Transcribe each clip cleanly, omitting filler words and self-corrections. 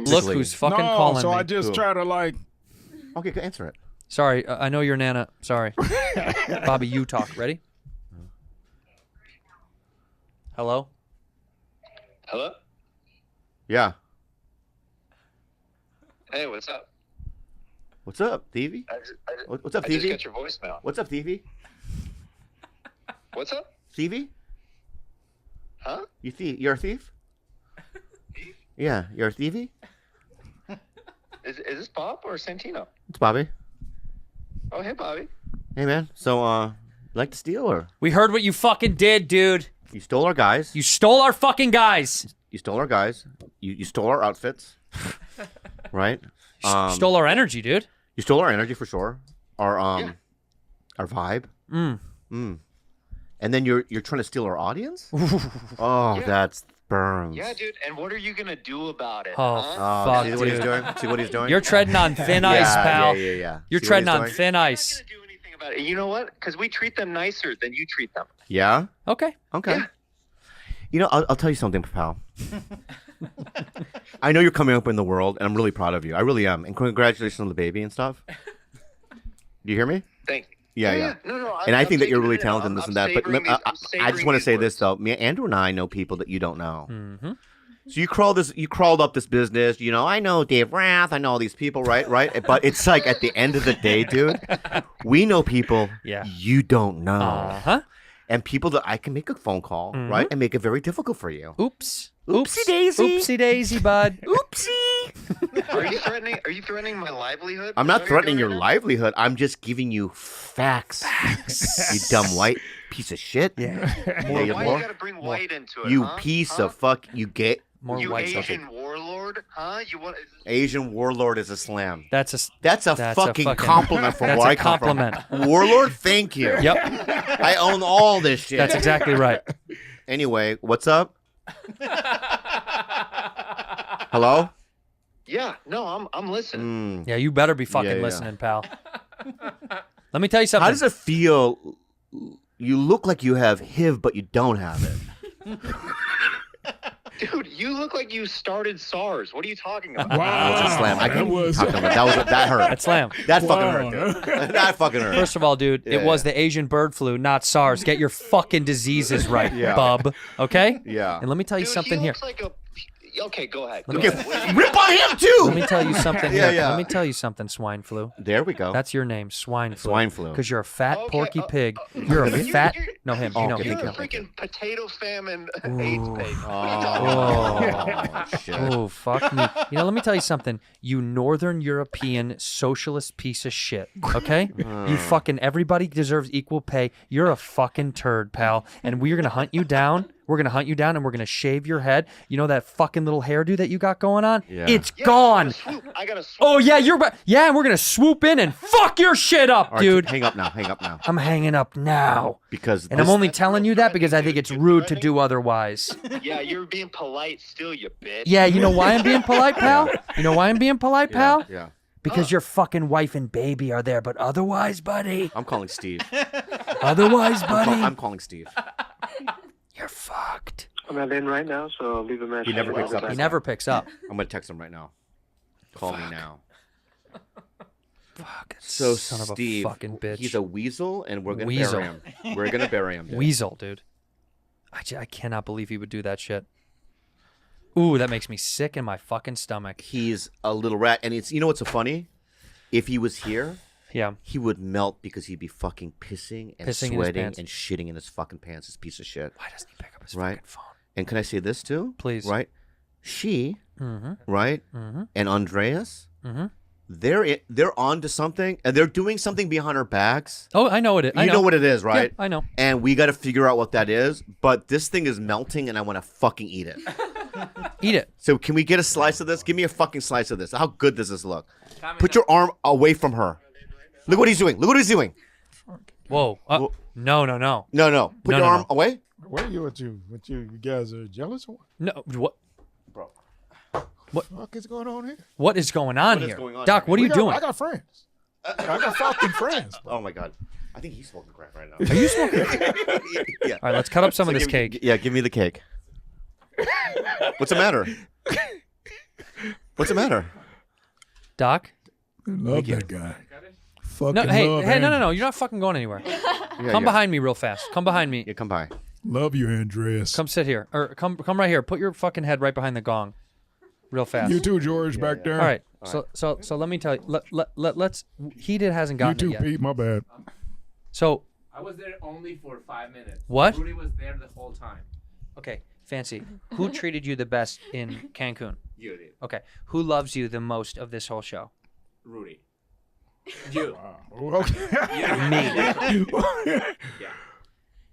Look who's fucking calling so me. I just try to like. Okay, go answer it. Sorry, I know you're Nana. Sorry. Bobby, you talk. Ready? Hello? Hello? Yeah. Hey, what's up? What's up, Stevie? What's up, I just Stevie? got your voicemail. What's up, Stevie? What's up? Stevie? Huh? You're a thief? Thief? Yeah, you're a thievy? Is this Bob or Santino? It's Bobby. Oh, hey, Bobby. Hey, man. So, you like to steal or? We heard what you fucking did, dude. You stole our guys. You stole our fucking guys. You stole our guys. You stole our outfits. Right? You stole our energy, dude. You stole our energy for sure. Our vibe. And then you're trying to steal our audience? Oh, that's burns. Yeah, dude. And what are you gonna do about it? Oh, huh? fuck, See dude. what he's doing? See what he's doing? You're treading on thin ice, pal. Yeah. You're See what treading he's on doing? thin I'm not ice. gonna do anything about it. You know what? Because we treat them nicer than you treat them. Yeah? Okay. Okay. Yeah. You know, I'll tell you something, pal. I know you're coming up in the world, and I'm really proud of you. I really am. And congratulations on the baby and stuff. Do you hear me? Thank you. Yeah. No. And I think that you're really taking it in. talented in this I'm and that. But savoring these- I'm I savoring just want to these say words. this, though. Me, Andrew and I know people that you don't know. Mm-hmm. So you crawled up this business. You know, I know Dave Rath. I know all these people, right? But it's like at the end of the day, dude, we know people you don't know. Uh-huh. And people that I can make a phone call, right, and make it very difficult for you. Oops. Oopsie daisy. Oopsie daisy, bud. Oopsie. Are you threatening my livelihood? I'm Is not that what you're threatening doing your right now? livelihood. I'm just giving you facts. You dumb white piece of shit. Yeah. Why you you gotta bring white into it? You huh? piece Huh? of fuck. You get More You white Asian stuff. warlord, huh? You want? Asian warlord is a slam. That's a fucking compliment from that's where a I come compliment. from. Warlord, thank you. Yep. I own all this shit. That's exactly right. Anyway, what's up? Hello? Yeah, no, I'm listening. Yeah, you better be fucking Yeah. listening, pal. Let me tell you something. How does it feel? You look like you have HIV, but you don't have it. Dude, you look like you started SARS. What are you talking about? Wow. That was a slam. I That can't was- talk about that hurt. That's slam. That Wow. fucking hurt, dude. That fucking hurt. First of all, dude, Yeah, it was yeah. the Asian bird flu, not SARS. Get your fucking diseases right, Yeah. bub. Okay? Yeah. And let me tell you Dude, something he here. looks like a... Okay, go ahead. Let Go me- ahead. What do you- Rip on him too. Let me tell you something Yeah, here. yeah. Let me tell you something, swine flu. There we go. That's your name, swine flu. Swine flu. Because you're a fat, Okay, porky pig. You're a you're- fat... you're- No, him. Oh, You know okay, him. You're a okay. freaking potato famine AIDS patient. What are you talking about? Oh, shit. Oh, fuck me. You know, let me tell you something. You Northern European socialist piece of shit, okay? You fucking, everybody deserves equal pay. You're a fucking turd, pal. And we're going to hunt you down. We're going to hunt you down and we're going to shave your head. You know that fucking little hairdo that you got going on? Yeah. It's Yeah, gone. I gotta swoop. Oh, yeah, yeah, and we're going to swoop in and fuck your shit up, All right, dude. hang up now. Hang up now. I'm hanging up now. Because And I'm this- only telling you that because I think it's rude to do otherwise. Yeah, you're being polite still, you bitch. Yeah, you know why I'm being polite, pal? You know why I'm being polite, pal? Yeah. Because your fucking wife and baby are there, but otherwise, buddy. I'm calling Steve. Otherwise, buddy. I'm calling Steve. You're fucked. I'm not in right now, so I'll leave a message. He never picks up. He never picks up. I'm gonna text him right now. Call me now. Fuck. So son of Steve, a fucking bitch. he's a weasel, and we're gonna Weasel. bury him. We're gonna bury him. Dude. weasel, dude. I cannot believe he would do that shit. Ooh, that makes me sick in my fucking stomach. He's a little rat, and it's what's so funny? If he was here, Yeah. he would melt because he'd be fucking pissing and Pissing in his sweating pants. and shitting in his fucking pants. This piece of shit. Why doesn't he pick up his Right. fucking phone? And can I say this too? Please. Right? She, Mm-hmm. right, Mm-hmm. and Andreas, Mm-hmm. they're onto something, and they're doing something behind our backs. Oh, I know what it is. You know what it is, right? Yeah, I know. And we got to figure out what that is. But this thing is melting, and I want to fucking eat it. Eat it. So can we get a slice of this? Give me a fucking slice of this. How good does this look? Put your arm away from her. Look what he's doing. Look what he's doing. Whoa. Whoa. No. No. Put No, your no, arm no. away. What are you? What you guys are jealous or No. What? Bro. what the fuck is going on here? What is going on What is here? going on Doc, here? what are you doing? I got friends. I got fucking friends. Oh, my God. I think he's smoking crack right now. Are you smoking? Yeah. All right, let's cut up some of this give me- cake. Yeah, give me the cake. What's the matter? What's the matter? Doc? Love that guy. Fucking No, hey, love no. Andrew. You're not fucking going anywhere. Yeah, Come yeah. behind me real fast. Come behind me. Yeah, come by. Love you, Andreas. Come sit here. Or come right here. Put your fucking head right behind the gong. Real fast. You too, George, back there. All right. So let me tell you. Let's. He hasn't You gotten too, it yet. Pete. My bad. So I was there only for 5 minutes. What? Rudy was there the whole time. okay, Fancy. Who treated you the best in Cancun? You did. Okay. Who loves you the most of this whole show? Rudy. You. Okay. Me. Yeah.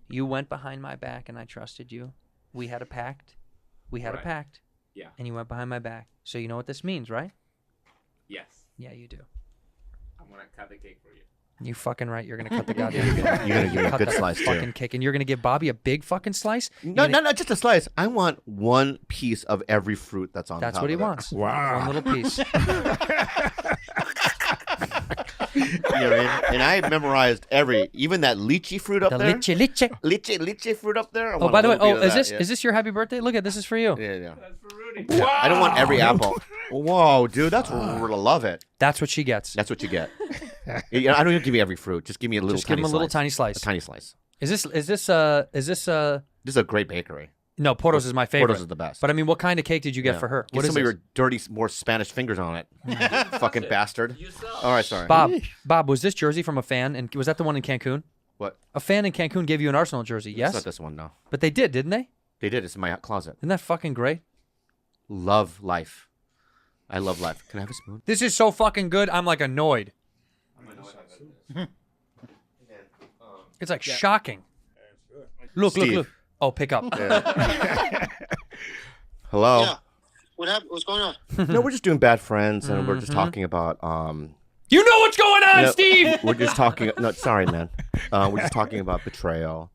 You went behind my back and I trusted you. We had a pact. Right. Yeah. And you went behind my back. So you know what this means, right? Yes. Yeah, you do. I'm gonna cut the cake for you. You fucking right. You're gonna cut the goddamn. You're gonna give me a cut good the slice fucking too. cake, and you're gonna give Bobby a big fucking slice. No, not just a slice. I want one piece of every fruit that's on. That's top what he of it. wants. Wow. One little piece. You know what I mean? And I memorized even that lychee fruit up The there. liche. Lychee fruit up there. I Oh, want by a the way, little bit of that, is this your happy birthday? Look at this is for you. Yeah. That's for Rudy. I don't want every apple. Whoa, dude, that's love it. That's what she gets. That's what you get. I don't even give you every fruit. Just give me a little. Just give him a little tiny slice. A tiny slice. Is this This is a great bakery. No, Portos is my favorite. Portos is the best. But I mean, what kind of cake did you get for her? Get What is some of this? your dirty, more Spanish fingers on it. Fucking bastard. You saw. All right, sorry. Bob, was this jersey from a fan? And was that the one in Cancun? What? A fan in Cancun gave you an Arsenal jersey, It's yes? not this one, no. But they did, didn't they? They did. It's in my closet. Isn't that fucking great? Love life. I love life. Can I have a spoon? This is so fucking good. I'm like annoyed. It's like shocking. Look. Steve. Oh, pick up. Hello. Yeah. What happened? What's going on? No, we're just doing bad friends, and we're Mm-hmm. just talking about. You know what's going on, No, Steve? We're just talking. No, sorry, man. We're just talking about betrayal,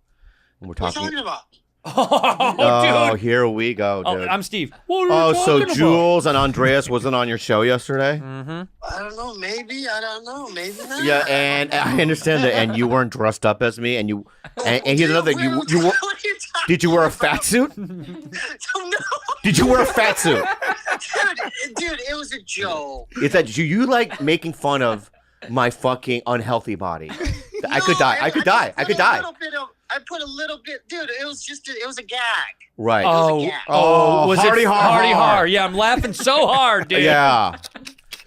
and we're What are you talking. talking about? Oh, dude. here we go, Oh, dude. I'm Steve. What are you so talking Jules and Andreas wasn't on your show yesterday. about? I don't know. Maybe. I don't know. Maybe not. Yeah, and I understand that, and you weren't dressed up as me, and here's another thing. What You are you talking did you wear a fat suit? No, Did you wear a fat suit? dude, it was a joke. It's that you like making fun of my fucking unhealthy body. I could die. I could die. I could die. I put a little bit, dude. It was a gag. Right. Oh, Yeah. was hardy it har hardy har. har? Yeah, I'm laughing so hard, dude. Yeah.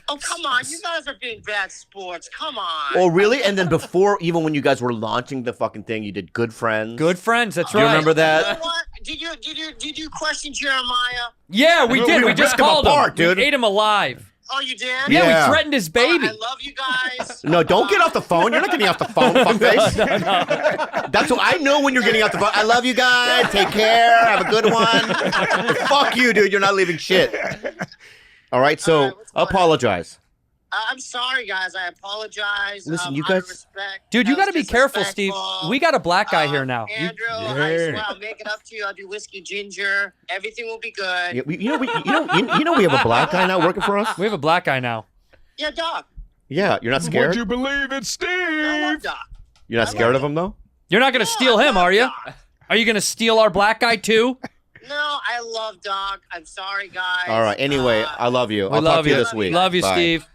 Oh, come on. You guys are being bad sports. Come on. Oh, really? And then before, even when you guys were launching the fucking thing, you did Good Friends. Good friends, that's Do you right. remember You know that? what? Did you question Jeremiah? Yeah, we did. We ripped just him called apart, him. dude. We ate him alive. Oh, you did? Yeah, Yeah. we threatened his baby. I love you guys. No, don't get off the phone. You're not getting off the phone, fuckface. That's what I know when you're getting off the phone. I love you guys. Take care. Have a good one. Fuck you, dude. You're not leaving shit. All right, so All right, what's going on? apologize. I'm sorry, guys. I apologize. Listen, you out of guys- respect. Dude, you That got to was be careful, Steve. disrespectful. We got a black guy here now. Andrew, I Yeah. swear I'll make it up to you. I'll do whiskey ginger. Everything will be good. Yeah, you know we have a black guy now working for us. We have a black guy now. Yeah, Doc. Yeah, you're not Would scared. you believe it, Steve? I love Doc. You're not scared of him though. You're not going to steal him, are you? Are you going to steal our black guy too? No, I love Doc. I'm sorry, guys. All right. Anyway, I love you. I'll talk love to you you. this week. Love you, Bye. Steve.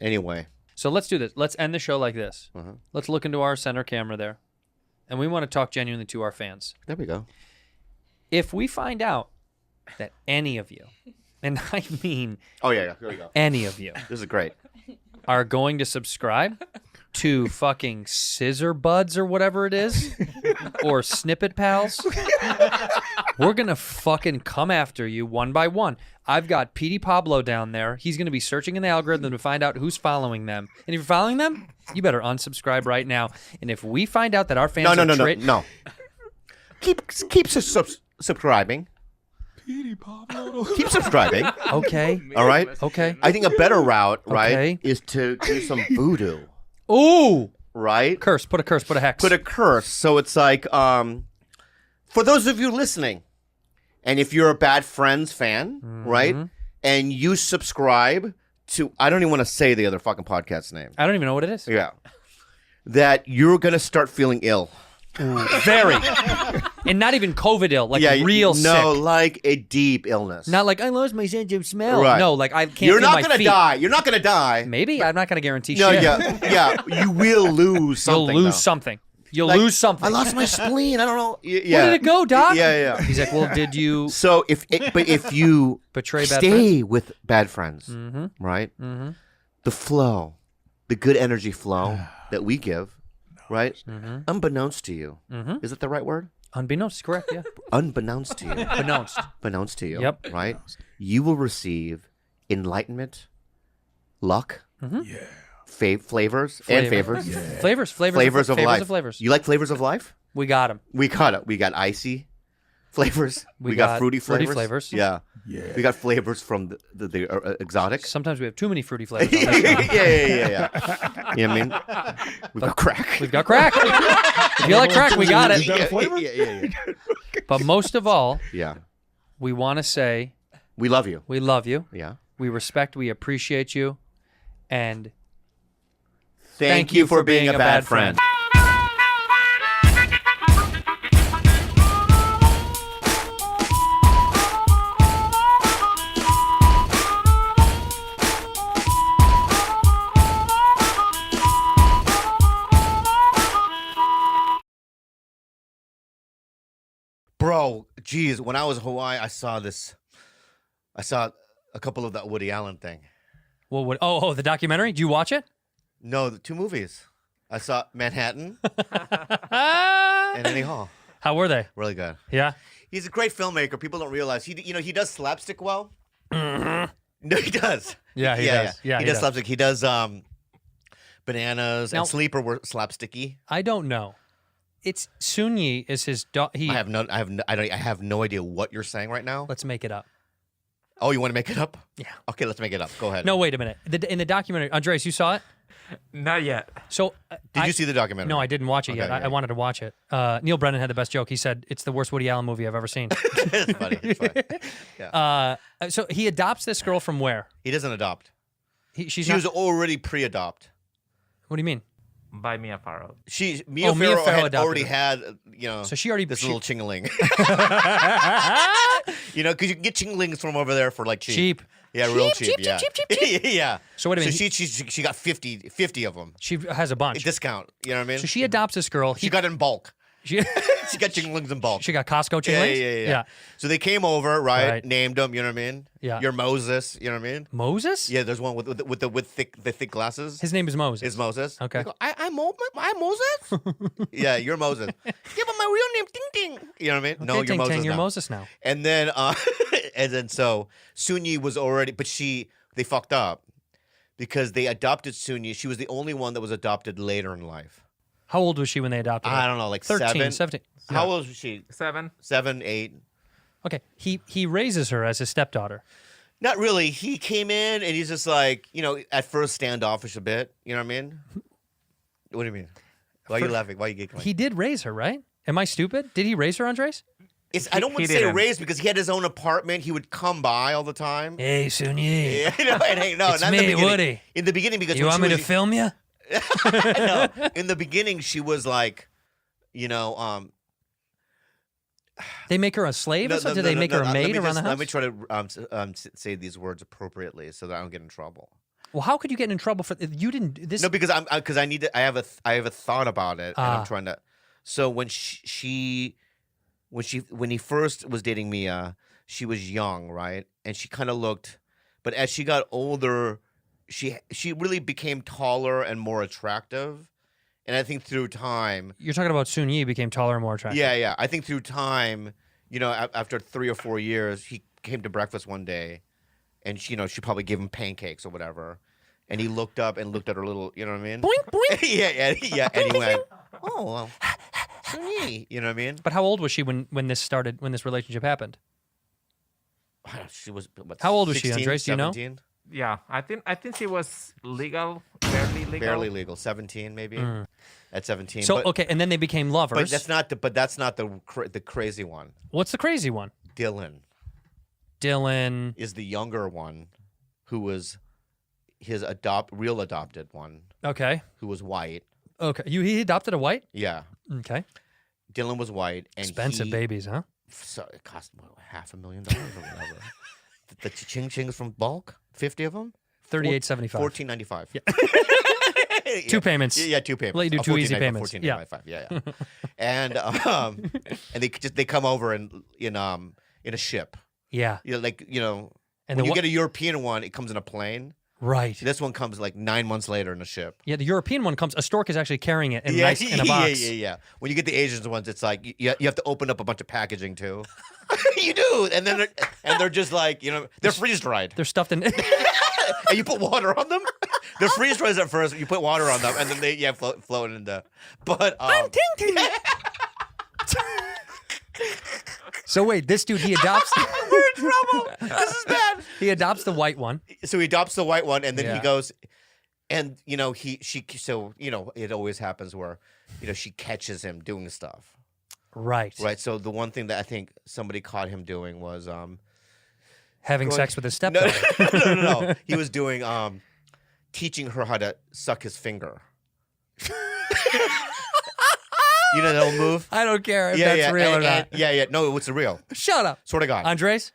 Anyway. So let's do this. Let's end the show like this. Uh-huh. Let's look into our center camera there. And we want to talk genuinely to our fans. There we go. If we find out that any of you, and I mean Oh yeah. Here we go. any of you, This is great. are going to subscribe to fucking Scissor Buds or whatever it is, or Snippet Pals, we're going to fucking come after you one by one. I've got Petey Pablo down there. He's going to be searching in the algorithm to find out who's following them. And if you're following them, you better unsubscribe right now. And if we find out that our fans No. Keep subscribing. Petey Pablo. Keep subscribing. Okay. All right. Okay. I think a better route, right, Okay. is to do some voodoo, Ooh. right? Curse. Put a hex. Put a curse. So it's like, for those of you listening, and if you're a Bad Friends fan, right, and you subscribe to, I don't even want to say the other fucking podcast's name. I don't even know what it is. Yeah. That you're going to start feeling ill. Very. And not even COVID ill, like yeah, real sick. No, like a deep illness. Not like I lost my sense of smell. Right. No, like I can't You're feel not my gonna feet. die. You're not gonna die. Maybe I'm not gonna guarantee No, shit. yeah, you will lose something. You'll lose though. something. You'll Like, lose something. I lost my spleen. I don't know. Yeah. Where did it go, Doc? Yeah. He's like, well, did you So if you betray bad stay with bad friends, Mm-hmm. right? Mm-hmm. The flow, the good energy flow that we give, right? Mm-hmm. Unbeknownst to you, is it the right word? Unbeknownst, correct? Yeah. Unbeknownst to you, Unbeknownst. to you, Yep. right? You will receive enlightenment, luck, flavors and favors. Flavors Flavors of life. Of flavors. You like flavors of life? We got them. We got it. We got icy flavors. We got got fruity fruity flavors. flavors. Yeah. We got flavors from the exotics. Sometimes we have too many fruity flavors. yeah. You know what I mean? We got crack. We've got crack. If you like crack, we got it. Is that a flavor? Yeah. But most of all, Yeah. we want to say We love you. we love you, Yeah. we respect, we appreciate you, and Thank you for being a bad friend. Bro, geez, when I was in Hawaii, I saw a couple of that Woody Allen thing. Well, the documentary. Did you watch it? No, the 2 movies. I saw Manhattan and Annie Hall. How were they? Really good. Yeah. He's a great filmmaker. People don't realize he does slapstick well. No, he does. Yeah, he does. Yeah, he does slapstick. He does Bananas Now- and Sleeper were slapsticky. I don't know. It's Sunyi is his dog. I have no idea what you're saying right now. Let's make it up. Oh, you want to make it up? Yeah. Okay, let's make it up. Go ahead. No, wait a minute. In the documentary, Andres, you saw it? Not yet. So Did you see the documentary? No, I didn't watch it yet. Okay, I wanted to watch it. Neil Brennan had the best joke. He said it's the worst Woody Allen movie I've ever seen. It's funny. It's funny. Yeah. So he adopts this girl from where? He doesn't adopt. She's She not, was already pre-adopt. What do you mean? By Mia Farrow. Mia Mia Farrow Farrow had adopted already her. had, So she already this she- little chingling. Because you can get chinglings from over there for like cheap. cheap. Yeah, real Cheap, cheap. cheap, Yeah. Yeah. So wait a minute. she got 50 of them. She has a bunch. Discount. You know what I mean? So she adopts this girl. She got in bulk. She, She got chinglings in bulk. she got Costco Yeah, chinglings. yeah. So they came over, right? Right. Named them. You know what I mean? Yeah. You're Moses. You know what I mean? Moses? Yeah. There's one with thick glasses. His name is Moses. Is Moses? Okay. They go, I'm Moses. Yeah, you're Moses. Yeah, but my real name, Ting Ting. You know what I mean? Okay, No, you're Ting Moses Ting, you're now. Moses now. And then, so Sunyi was already, but they fucked up because they adopted Sunyi. She was the only one that was adopted later in life. How old was she when they adopted her? I don't know, like 13, 7. 17. How old was she? 7. 7, 8. Okay. He raises her as his stepdaughter. Not really. He came in and he's just like, at first standoffish a bit. You know what I mean? What do you mean? Why are you laughing? Why are you giggling? He did raise her, right? Am I stupid? Did he raise her, Andres? I don't want he to say didn't. raised because he had his own apartment. He would come by all the time. Hey, Sunyi. Yeah, and hey, no, It's not me, in the beginning. Woody. In the beginning, because You when want she me to was- film you? No, in the beginning, she was like, They make her a slave or something? Do they make her a maid around the house? Let me try to say these words appropriately so that I don't get in trouble. Well, how could you get in trouble for you didn't this? No, because I need to. I have a thought about it, and I'm trying to. So when when he first was dating Mia, she was young, right? And she kind of looked, but as she got older, she really became taller and more attractive. And I think through time, You're talking about Sun Yi became taller and more attractive. yeah. I think through time, after 3 or 4 years, he came to breakfast one day, and she probably gave him pancakes or whatever. And he looked up and looked at her little, you know what I mean? Boink boink. yeah. And he went, oh, well, Sunyi, you know what I mean? But how old was she when this relationship happened? She was, what, How old was she, 16, Andres? Do you know? 17? Yeah, I think she was legal, barely legal. Barely legal, 17 maybe. At 17. So but, okay, and then they became lovers. but that's not the crazy one. What's the crazy one? Dylan Dylan. is the younger one, who was his real adopted one, Okay. who was white. Okay. He adopted a white. Yeah, Okay. Dylan was white, and Expensive babies, huh? So it cost $500,000 or whatever. The ching chings from bulk, 50 of them, $38.75. $14.95. Yeah. Two payments. Yeah, 2 payments. Let you do 2 easy payments. Yeah. $14.95. Yeah. And they come over in a ship. Yeah. And when you get a European one, it comes in a plane. Right. This one comes like 9 months later in a ship. Yeah, the European one comes. A stork is actually carrying it in a box. Yeah. When you get the Asian ones, it's like you have to open up a bunch of packaging too. You do, and then they're just like they're freeze dried. They're stuffed in. And you put water on them. They're freeze dried at first. You put water on them, and then they float into. But I'm Ting Ting. So wait, this dude, he adopts. We're in trouble. This is bad. He adopts the white one. So he adopts the white one, and then Yeah. he goes, and it always happens where she catches him doing stuff. Right. Right. So the one thing that I think somebody caught him doing was Having sex with his no, stepdaughter. no. He was doing teaching her how to suck his finger. You know that old move? I don't care if that's real or not. Yeah. No, it's real. Shut up. Swear to God. Andres?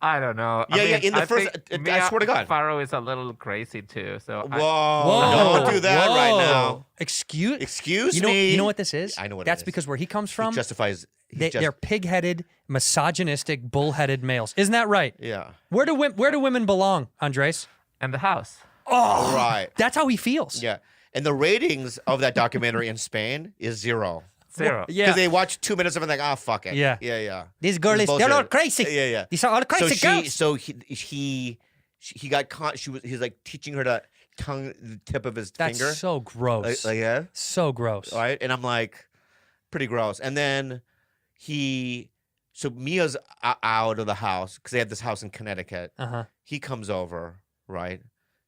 I don't know. Yeah. In the I first, think I swear to God. Farrow is a little crazy too. So Whoa. Don't do that right now. Excuse me. You know what this is? I know what it That's is. because where he comes from, He justifies. they're pig-headed, misogynistic, bull-headed males. Isn't that right? Yeah. Where do women belong, Andres? And the house. Oh, Right. That's how he feels. Yeah. And the ratings of that documentary in Spain is 0. 0. Yeah. Because they watch 2 minutes of it and like, fuck it. Yeah. Yeah. These girls, they're all crazy. Yeah. These are all crazy girls. So he got caught. He's like teaching her to tongue the tip of his That's finger. so gross. Yeah. So gross. Right. And I'm like, pretty gross. And then so Mia's out of the house because they have this house in Connecticut. Uh-huh. He comes over, right?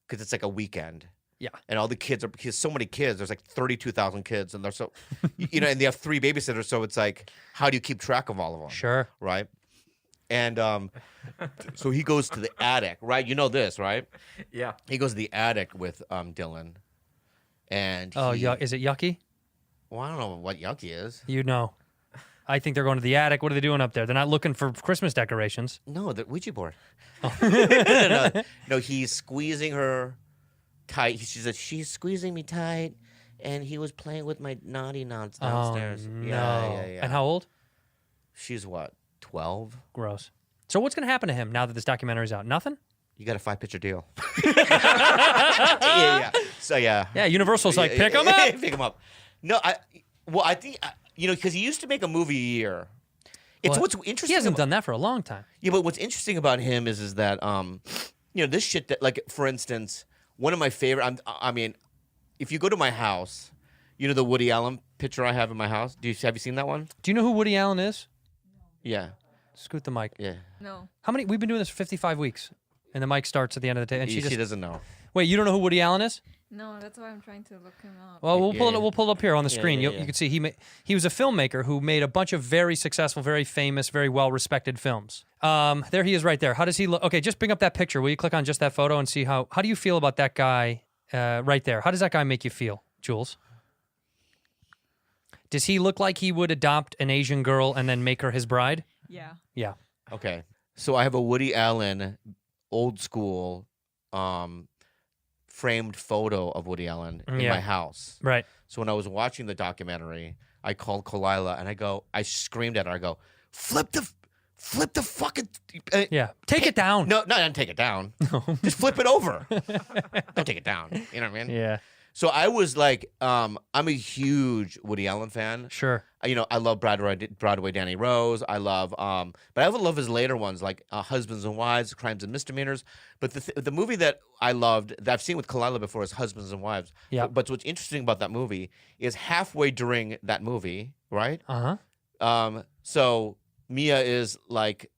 Because it's like a weekend. Yeah. And all the kids he has so many kids. There's like 32,000 kids, and they're so, and they have 3 babysitters. So it's like, how do you keep track of all of them? Sure. Right. And so he goes to the attic, right? You know this, right? Yeah. He goes to the attic with Dylan, and Is it yucky? well, I don't know what yucky is. You know. I think they're going to the attic. What are they doing up there? They're not looking for Christmas decorations. No, the Ouija board. No, he's squeezing her tight. She said she's squeezing me tight, and he was playing with my naughty knots downstairs. Oh, no. Yeah. And how old? She's what, 12? Gross. So what's going to happen to him now that this documentary's out? Nothing? You got a 5-picture deal. Yeah. So yeah. Yeah, Universal's like, pick him up. Pick him up. No, I think because he used to make a movie a year. It's Well, what's interesting. He hasn't about, done that for a long time. Yeah, but what's interesting about him is that this shit that, like, for instance, one of my favorite. I mean, if you go to my house, the Woody Allen picture I have in my house. Have you seen that one? Do you know who Woody Allen is? Yeah. Scoot the mic. Yeah. No. We've been doing this for 55 weeks. And the mic starts at the end of the day. And She she doesn't know. Wait, you don't know who Woody Allen is? No, that's why I'm trying to look him up. Well, we'll pull Yeah. it. We'll pull it up here on the Yeah, screen. yeah, You yeah. can see he was a filmmaker who made a bunch of very successful, very famous, very well-respected films. There he is, right there. How does he look? Okay, just bring up that picture. Will you click on just that photo and see how do you feel about that guy right there? How does that guy make you feel, Jules? Does he look like he would adopt an Asian girl and then make her his bride? Yeah. Yeah. Okay. So I have a Woody Allen, old school, framed photo of Woody Allen in Yeah. my house. Right. So when I was watching the documentary, I called Kalila and I screamed at her. I go, flip the fucking. Yeah. Take it down. No, don't take it down. Just flip it over. Don't take it down. You know what I mean? Yeah. So I was like, I'm a huge Woody Allen fan. Sure. I love Broadway Danny Rose. I love, but I also love his later ones like Husbands and Wives, Crimes and Misdemeanors. But the movie that I loved that I've seen with Kalila before is Husbands and Wives. Yeah. But what's interesting about that movie is halfway during that movie, right? So Mia is like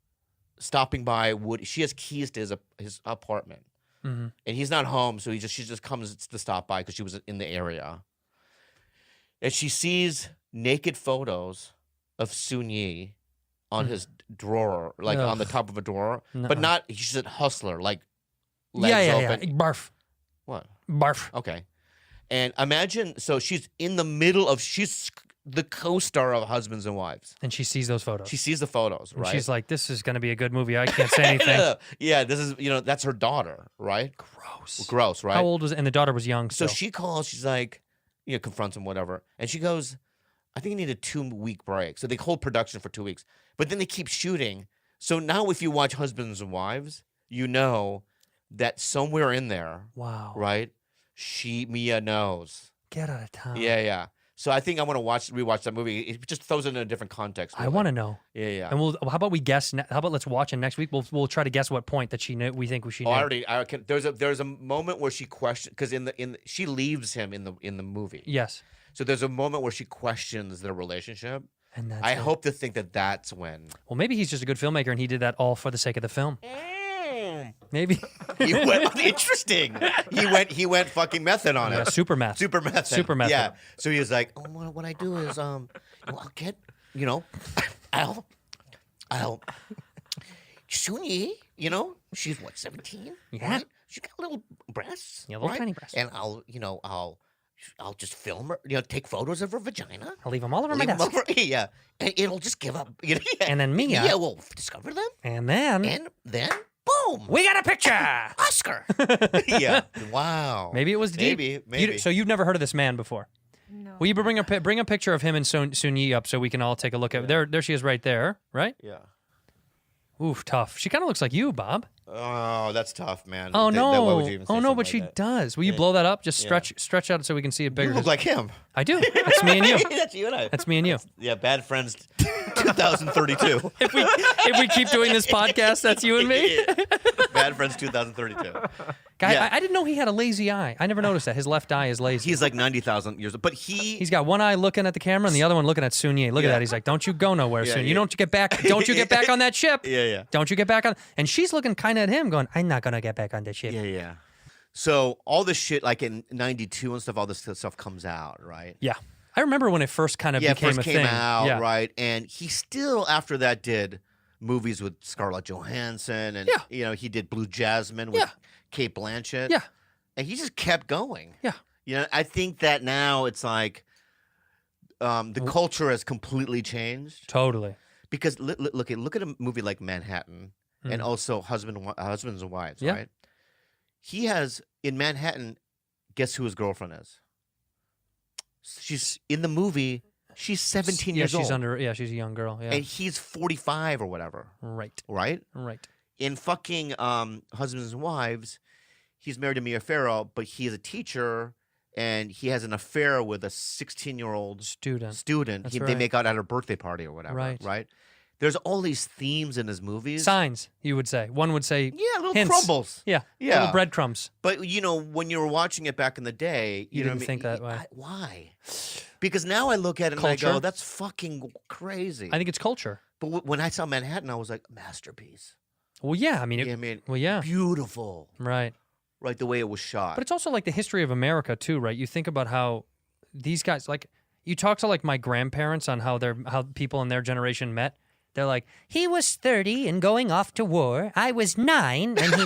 stopping by Woody. She has keys to his apartment. Mm-hmm. And he's not home, so she just comes to stop by because she was in the area. And she sees naked photos of Sun Yi on his drawer, like on the top of a drawer, but not. She's a hustler, like legs open. Yeah. Barf. What? Barf. Okay. And imagine, so she's in the middle of the co-star of Husbands and Wives. And she sees those photos. She sees the photos, And right? she's like, this is going to be a good movie. I can't say anything. Yeah, this is, that's her daughter, right? Gross, right? How old was, and the daughter was young. So she calls, she's like, confronts him, whatever. And she goes, I think you need a 2-week break. So they hold production for 2 weeks. But then they keep shooting. So now if you watch Husbands and Wives, you know that somewhere in there, wow. right, Mia knows. Get out of town. Yeah. So I think I want to rewatch that movie. It just throws it in a different context. I want to know. Yeah. And how about we guess? How about let's watch it next week? We'll try to guess what point that she knew. We think she knew. I can. There's a moment where she questions because she leaves him in the movie. Yes. So there's a moment where she questions their relationship. And that's I hope to think that that's when. Well, maybe he's just a good filmmaker and he did that all for the sake of the film. Maybe. He went interesting. He went fucking method on it. Super meth. Super method. Super method. Yeah. So he was like, oh, what I do is I'll get I'll Sunyi, she's what, 17? Yeah. Right? She got little breasts. Yeah, little right? tiny breasts. And I'll just film her, take photos of her vagina. I'll leave them all over my Leave 'em desk. over, yeah. And it'll just give up. And then Mia. Yeah, we'll discover them. And then Boom. we got a picture. Oscar. Yeah. Wow. Maybe it was deep. Maybe. So you've never heard of this man before? No. Will you bring a picture of him and Sun Yi up so we can all take a look at There she is right there, right? Yeah. Oof, tough. She kind of looks like you, Bob. Oh, that's tough, man. Oh no. Why would you even say Oh no, something but like she that? does. Will you blow that up? Just stretch out so we can see it bigger. You look like him. I do. That's me and you. That's you and I. That's me and you. Yeah, Bad Friends 2032. If we keep doing this podcast, that's you and me. Bad Friends 2032. Guy, Yeah. I didn't know he had a lazy eye. I never noticed that. His left eye is lazy. He's like 90,000 years old. But He's got one eye looking at the camera and the other one looking at Sun Yi. Look at that. He's like, "Don't you go nowhere, Sun. You yeah. don't get back. Don't you get back on that ship? Yeah. Don't you get back on?" And she's looking kind of at him, going, "I'm not gonna get back on that ship." Yeah. So all this shit, like in 92 and stuff, all this stuff comes out, right? Yeah. I remember when it first kind of became first a came thing. out, Yeah. right? And he still, after that, did movies with Scarlett Johansson. And, he did Blue Jasmine with Kate Blanchett. Yeah. And he just kept going. Yeah. I think that now it's like the culture has completely changed. Totally. Because look at a movie like Manhattan and also Husbands and Wives, Yeah. right? He has, in Manhattan, guess who his girlfriend is? She's in the movie, she's 17 years old. She's a young girl. Yeah. And he's 45 or whatever. Right. Right? In fucking Husbands and Wives, he's married to Mia Farrow, but he is a teacher and he has an affair with a 16-year-old Student. That's They right. make out at her birthday party or whatever. Right. There's all these themes in his movies. Signs, you would say. One would say, Yeah, little hints. crumbles. Yeah. Yeah. Little breadcrumbs. But when you were watching it back in the day, You know didn't what I think mean? that way. Why? Because now I look at it and I Culture. go, "That's fucking crazy." I think it's culture. But when I saw Manhattan, I was like, masterpiece. Well, yeah. I mean, Yeah, beautiful. Right. Right, the way it was shot. But it's also like the history of America too, right? You think about how these guys, like, you talk to like my grandparents on how people in their generation met. They're like, he was 30 and going off to war. I was 9 and he.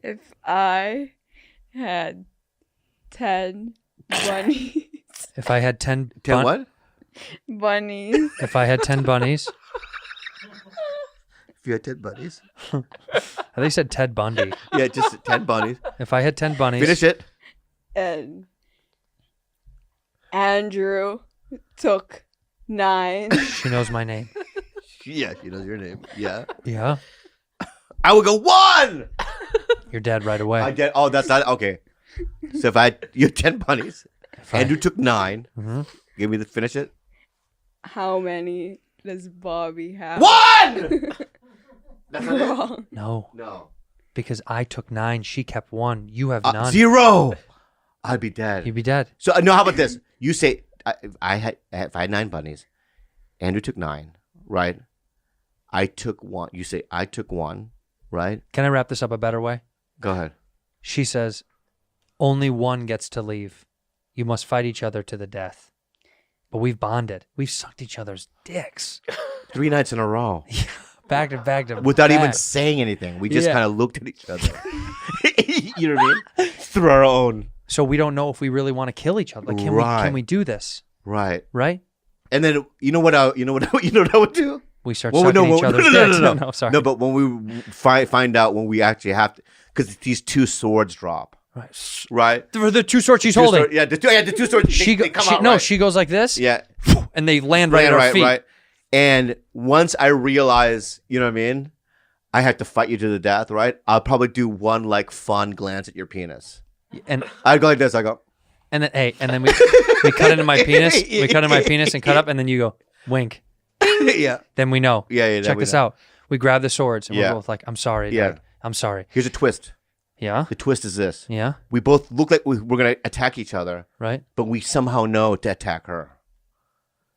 If I had 10 bunnies. If I had 10 what? Bunnies. If I had 10 bunnies. If you had 10 bunnies. They said Ted Bundy. Yeah, just 10 bunnies. If I had 10 bunnies. Finish it. And Andrew took 9. She knows my name. Yeah, she knows your name. Yeah. Yeah. I would go 1. You're dead right away. I get. Oh, that's not okay. So if you had 10 bunnies, Andrew took 9. Mm-hmm. Give me the finish it. How many does Bobby have? 1. That's not it? Wrong. No. Because I took 9, she kept 1. You have none. 0. I'd be dead. You'd be dead. So no. How about this? You say if I had 9 bunnies, Andrew took 9, right? I took one. You say, I took one, right? Can I wrap this up a better way? Go ahead. She says, only one gets to leave. You must fight each other to the death. But we've bonded. We've sucked each other's dicks. 3 nights in a row. Back to back to Without back. even saying anything. We just Yeah. kind of looked at each other. You know what I mean? Through our own. So we don't know if we really want to kill each other. Like, can we do this? Right. Right? And then you know what I would do? We start Well, sucking no, each other's no, dicks. no. No, sorry. No, but when we find out when we actually have to, because these 2 swords drop. Right. Right? The 2 swords she's holding. The 2 swords. They come out. No, right. she goes like this. Yeah. And they land right at her feet. Right. And once I realize, you know what I mean? I have to fight you to the death, right? I'll probably do one like fun glance at your penis. And I'd go like this. I go. and then we cut into my penis. We cut into my penis and cut up, and then you go wink. Yeah. Then we know. Yeah. Check this out. We grab the swords and Yeah. we're both like, I'm sorry. Yeah. Dad. I'm sorry. Here's a twist. Yeah. The twist is this. Yeah. We both look like we're going to attack each other, Right. but we somehow know to attack her.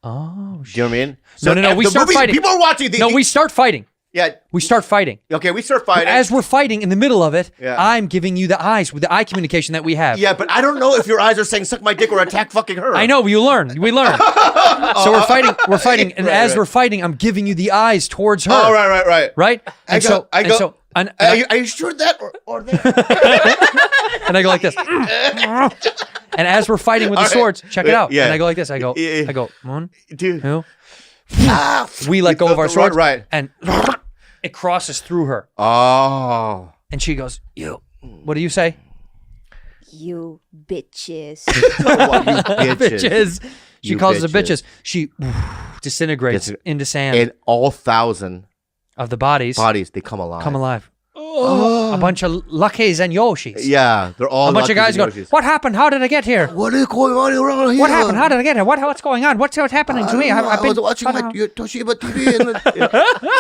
Oh. Do you know what I mean? No. We the start movie- fighting. People are watching. We start fighting. Yeah. We start fighting. Okay, we start fighting. As we're fighting in the middle of it, Yeah. I'm giving you the eyes with the eye communication that we have. Yeah, but I don't know if your eyes are saying "suck my dick" or "attack fucking her." I know. We learn. So we're fighting, and as we're fighting, I'm giving you the eyes towards her. Oh, right. Right? I go. And Are you sure that or that? and I go like this. And as we're fighting with the All right. swords, check it out. Yeah. And I go like this. I go, Yeah. one, Dude. two. Ah, We let go of our swords. Right. And it crosses through her. Oh. And she goes, you. What do you say? You bitches. What, you bitches. Bitches. She You calls us bitches. bitches. She disintegrates into sand And all 1,000 of the bodies. they come alive. Come alive. Oh. A bunch of Luckies and Yoshis. Yeah, they're all A bunch of Luckies guys and go, Yoshis. what happened? How did I get here? What is going on around here? What happened? How did I get here? What's going on? What's happening to me? I was watching my Toshiba TV and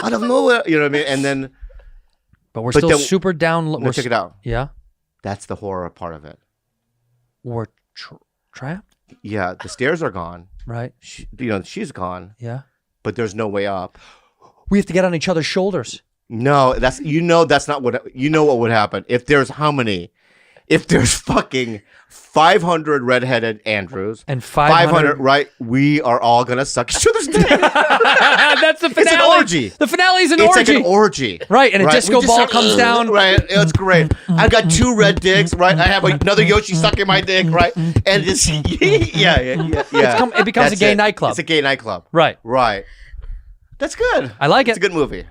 out of nowhere. You know what I mean? And then, But we're But still then- super down. no, check it out. Yeah. That's the horror part of it. We're trapped. Yeah, the stairs are gone. Right. She's gone, Yeah. but there's no way up. We have to get on each other's shoulders. No, that's not what what would happen if there's how many? If there's fucking 500 redheaded Andrews And 500 right? We are all gonna suck each other's dick. That's the finale. It's an orgy. The finale is an It's orgy. like an orgy, Right, and a disco We just ball suck- comes down. Right, it's great. I've got 2 red dicks, right? I have another Yoshi sucking my dick, right? And it's yeah. It becomes a gay nightclub. It's a gay nightclub, Right. Right. That's good. I like It's it. a good movie.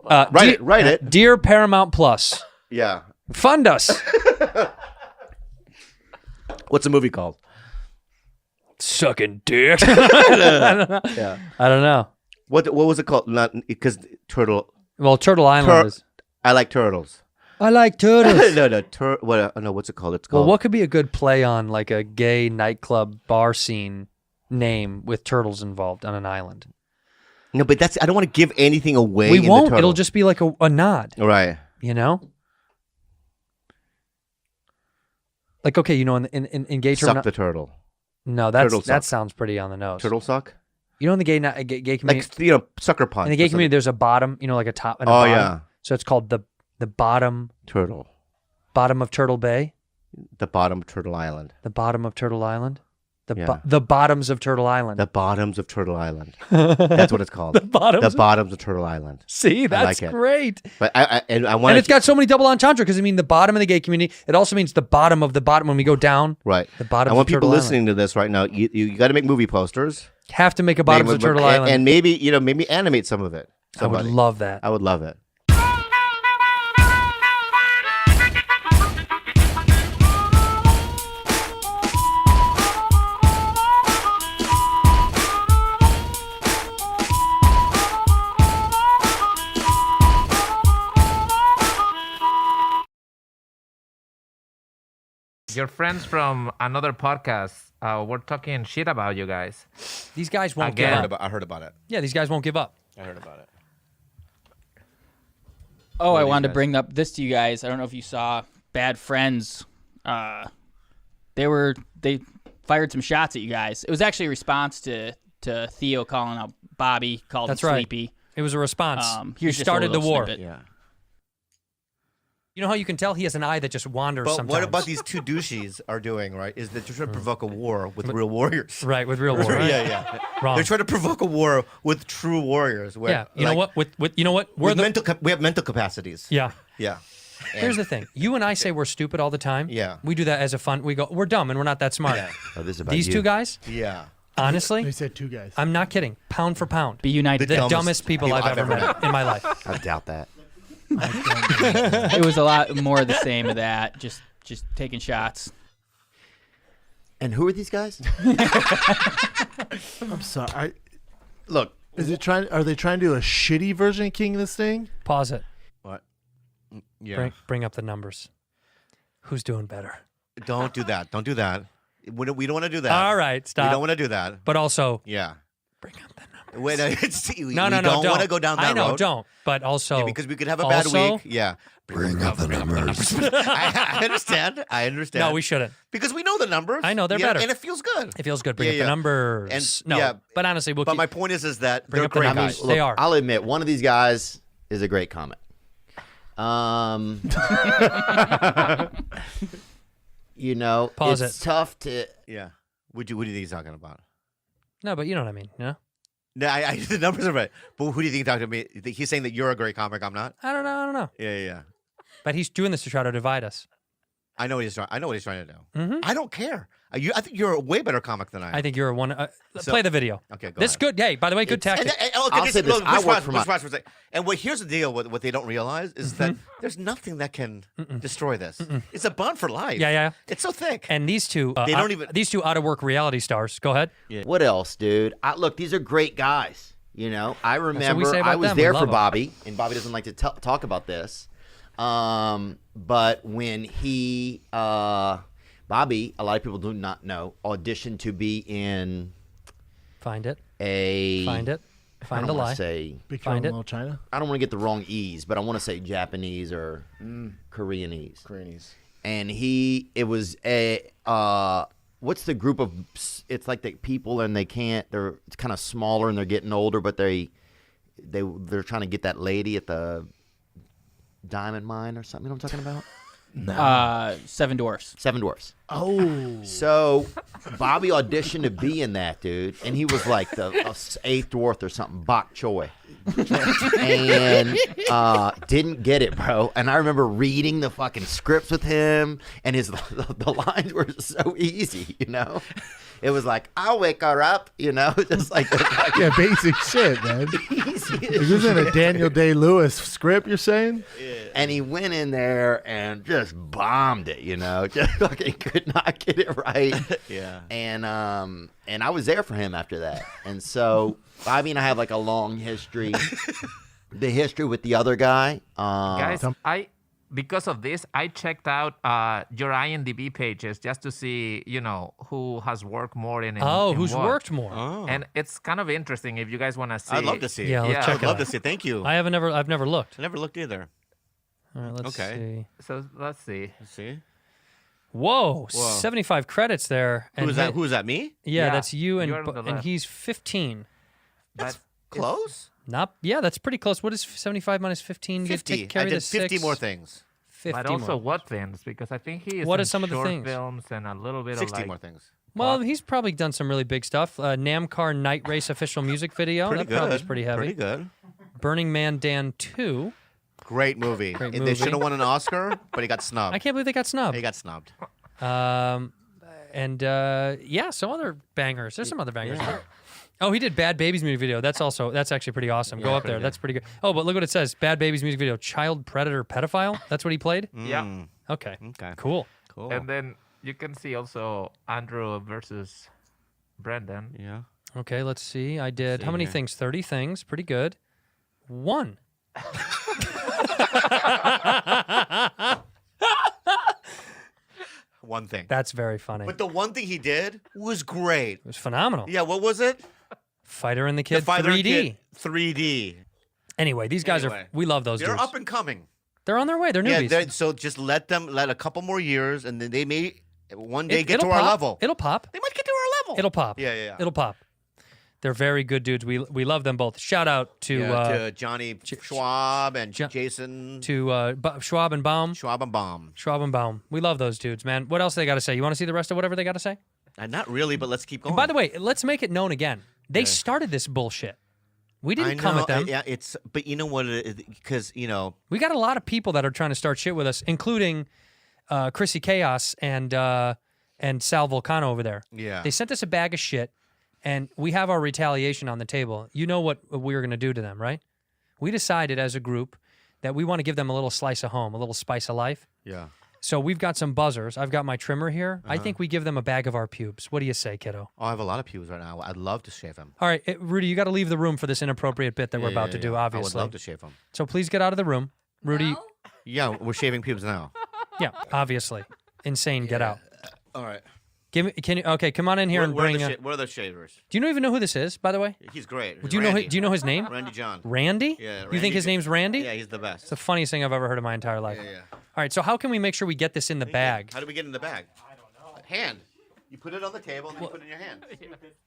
Write it. Dear Paramount Plus, Yeah. fund us. What's the movie called? Sucking dick. Yeah. I don't know. What was it called? Not because turtle. Well, Turtle Island is. I like turtles. I like turtles. No, what's it called? It's called. Well, what could be a good play on like a gay nightclub bar scene name with turtles involved on an island? No, but I don't want to give anything away. We in won't. The turtle. It'll just be like a nod. Right. You know. Like okay, you know, in gay Suck the turtle. No, Turtle that suck. sounds pretty on the nose. Turtle suck. You know, in the gay community, Like sucker punch. in the gay community, there's a bottom. You know, like a top and a Oh, bottom. yeah. So it's called the bottom Turtle. of Turtle Bay, The bottom of Turtle Island. the bottom of Turtle Island, Yeah. the bottoms of Turtle Island. The bottoms of Turtle Island. That's what it's called. The bottoms. The bottoms of Turtle Island. See, that's like it. great. But I want. And it's got so many double entendre because I mean the bottom of the gay community. It also means the bottom of the bottom when we go down. right. The bottom. I want of people Turtle listening to this right now. You got to make movie posters. Island. Have to make a bottoms of Turtle Island. and maybe maybe animate some of it. I would Somebody. love that. I would love it. Your friends from another podcast were talking shit about you guys. These guys won't Again. give up. I heard about it. Yeah, these guys won't give up. I heard about it. Oh, What are I these wanted to guys? bring up this to you guys. I don't know if you saw Bad Friends. They fired some shots at you guys. It was actually a response to Theo calling out Bobby, called That's him right. sleepy. It was a response. You Here's just a started the little war. snippet. Yeah. You know how you can tell he has an eye that just wanders But sometimes. what about these two douches are doing, right? Is that they're trying to provoke a war with real warriors. Right, with real war. Right? Yeah. Wrong. They're trying to provoke a war with true warriors. Where, Yeah, you know what? With you know what? We have mental capacities. Yeah. Yeah. Here's the thing. You and I say we're stupid all the time. Yeah. We do that as a fun. We go, we're dumb and we're not that smart. Yeah. Oh, this is about These you. two guys, Yeah. honestly, They said two guys. I'm not kidding. Pound for pound. Be united. The dumbest people I've ever met in my life. I doubt that. It was a lot more of the same of that. Just taking shots. And who are these guys? I'm sorry. Look. Are they trying to do a shitty version of King of this thing? Pause it. What? Yeah. Bring up the numbers. Who's doing better? Don't do that. Don't do that. We don't want to do that. All right, stop. We don't want to do that. But also, yeah. Bring up the numbers. Wait, no, we don't want to go down that I know, road. don't. But also, Yeah, because we could have a bad week. Yeah. Bring up the numbers. I understand. I understand. No, we shouldn't. Because we know the numbers. I know they're Yeah, better, and it feels good. It feels good. Bring up Yeah. the numbers. And no, yeah, but honestly, we'll But keep, my point is that bring they're up the great numbers. guys. They are. I'll admit, one of these guys is a great comic. You know, Pause it's it. tough to. Yeah. What do you think he's talking about? No, but you know what I mean. You know? No, the numbers are right. But who do you think talking to me? He's saying that you're a great comic. I'm not. I don't know. Yeah. But he's doing this to try to divide us. I know what he's trying. I know what he's trying to do. Mhm. I don't care. I think you're a way better comic than I am. I think you're one. So- Play the video. Okay, go This ahead. good. Hey, by the way, good tactic. I'll say this, I work for my- for a second. And here's the deal. What they don't realize is that there's nothing that can destroy this. It's a bond for life. Yeah. It's so thick. And these two, They don't even- these two out of work reality stars. Go ahead. What else, dude? Look, these are great guys. You know, I remember say about I was them. We there love for 'em. Bobby, and Bobby doesn't like to talk about this. But when he, Bobby, a lot of people do not know, auditioned to be in Find it. a. Find it. I Find don't a wanna lie. say. Big Find Trouble in it. Little China. I don't want to get the wrong E's, but I want to say Japanese or Koreanese. Grannies. And it was a what's the group of? It's like the people, and they're it's kind of smaller, and they're getting older, but they're trying to get that lady at the diamond mine or something. You know what I'm talking about? Seven Dwarfs. Seven Dwarfs. Oh. So Bobby auditioned to be in that, dude, and he was like the eighth dwarf or something, bok choy, and didn't get it, bro. And I remember reading the fucking scripts with him, and the lines were so easy, you know. It was like, I'll wake her up, you know, just like the fucking Yeah, basic shit, man. This isn't a Daniel Day-Lewis script, you're saying? And he went in there and just bombed it, you know, just fucking could not get it right. Yeah. And I was there for him after that. And so Bobby and I have like a long history. The history with the other guy. Guys, because of this, I checked out your IMDb pages just to see, who has worked more in Who's what. worked more? Oh. And it's kind of interesting if you guys want to see. I'd love to see it. Yeah, let's check I'd it love out. to see it. Thank you. I've never looked. I never looked either. All right, let's Okay. see. So let's see. Let's see. Whoa, 75 credits there. And Who's that? Who's that? Me? Yeah, Yeah, that's you, you're on the and left. he's 15. But Close. Yeah, that's pretty close. What is 75 minus 15? 50. Carry I the did 50 six? more things. 50 but also more. what things? Because I think he is What in are some of the short things? films and a little bit 60 of more things. Well, he's probably done some really big stuff. NAMCAR Night Race official music video. Pretty that good. probably is pretty heavy. Pretty good. Burning Man Dan 2. Great movie. Great And movie. They should have won an Oscar, but he got snubbed. I can't believe they got snubbed. He got snubbed. Some other bangers. There's some other bangers. Oh, he did Bad Babies music video. That's actually pretty awesome. Go up there. That's pretty good. Oh, but look what it says. Bad Babies music video. Child predator pedophile. That's what he played? Yeah. Okay. Okay. Cool. Cool. And then you can see also Andrew versus Brendan. Yeah. Okay, let's see. I did how many here. things? 30 things. Pretty good. 1. One thing. That's very funny. But the one thing he did was great. It was phenomenal. Yeah, what was it? Fighter and the Kid The Fighter 3D. Kid 3D. Anyway, these guys Anyway. we love those They're dudes. up and coming. They're on their way. They're Yeah, newbies. so just let a couple more years, and then they may one day get It'll to our pop. level. It'll pop. They might get to our level. It'll pop. Yeah. It'll pop. They're very good dudes. We love them both. Shout out to Johnny Schwab and Jason. To Schwab and Baum. Schwab and Baum. Schwab and Baum. We love those dudes, man. What else they got to say? You want to see the rest of whatever they got to say? Not really, but let's keep going. And by the way, let's make it known again. They started this bullshit. We didn't come at them. Yeah, but you know what? Because we got a lot of people that are trying to start shit with us, including Chrissy Chaos and Sal Volcano over there. Yeah. They sent us a bag of shit, and we have our retaliation on the table. You know what we were going to do to them, right? We decided as a group that we want to give them a little slice of home, a little spice of life. Yeah. So we've got some buzzers. I've got my trimmer here. I think we give them a bag of our pubes. What do you say, kiddo? Oh, I have a lot of pubes right now. I'd love to shave them. All right, Rudy, you got to leave the room for this inappropriate bit that we're about to do, obviously. I would love to shave them. So please get out of the room. Rudy. No? Yeah, we're shaving pubes now. Yeah, obviously. Insane, get out. All right. Okay, come on in here and bring. Where are the shavers? Do you even know who this is, by the way? He's great. Do you know his name? Randy John. Randy? Yeah. You think his name's Randy? Yeah, he's the best. It's the funniest thing I've ever heard in my entire life. Yeah. All right, so how can we make sure we get this in the bag? How do we get in the bag? I don't know. Hand. You put it on the table and then you put it in your hand.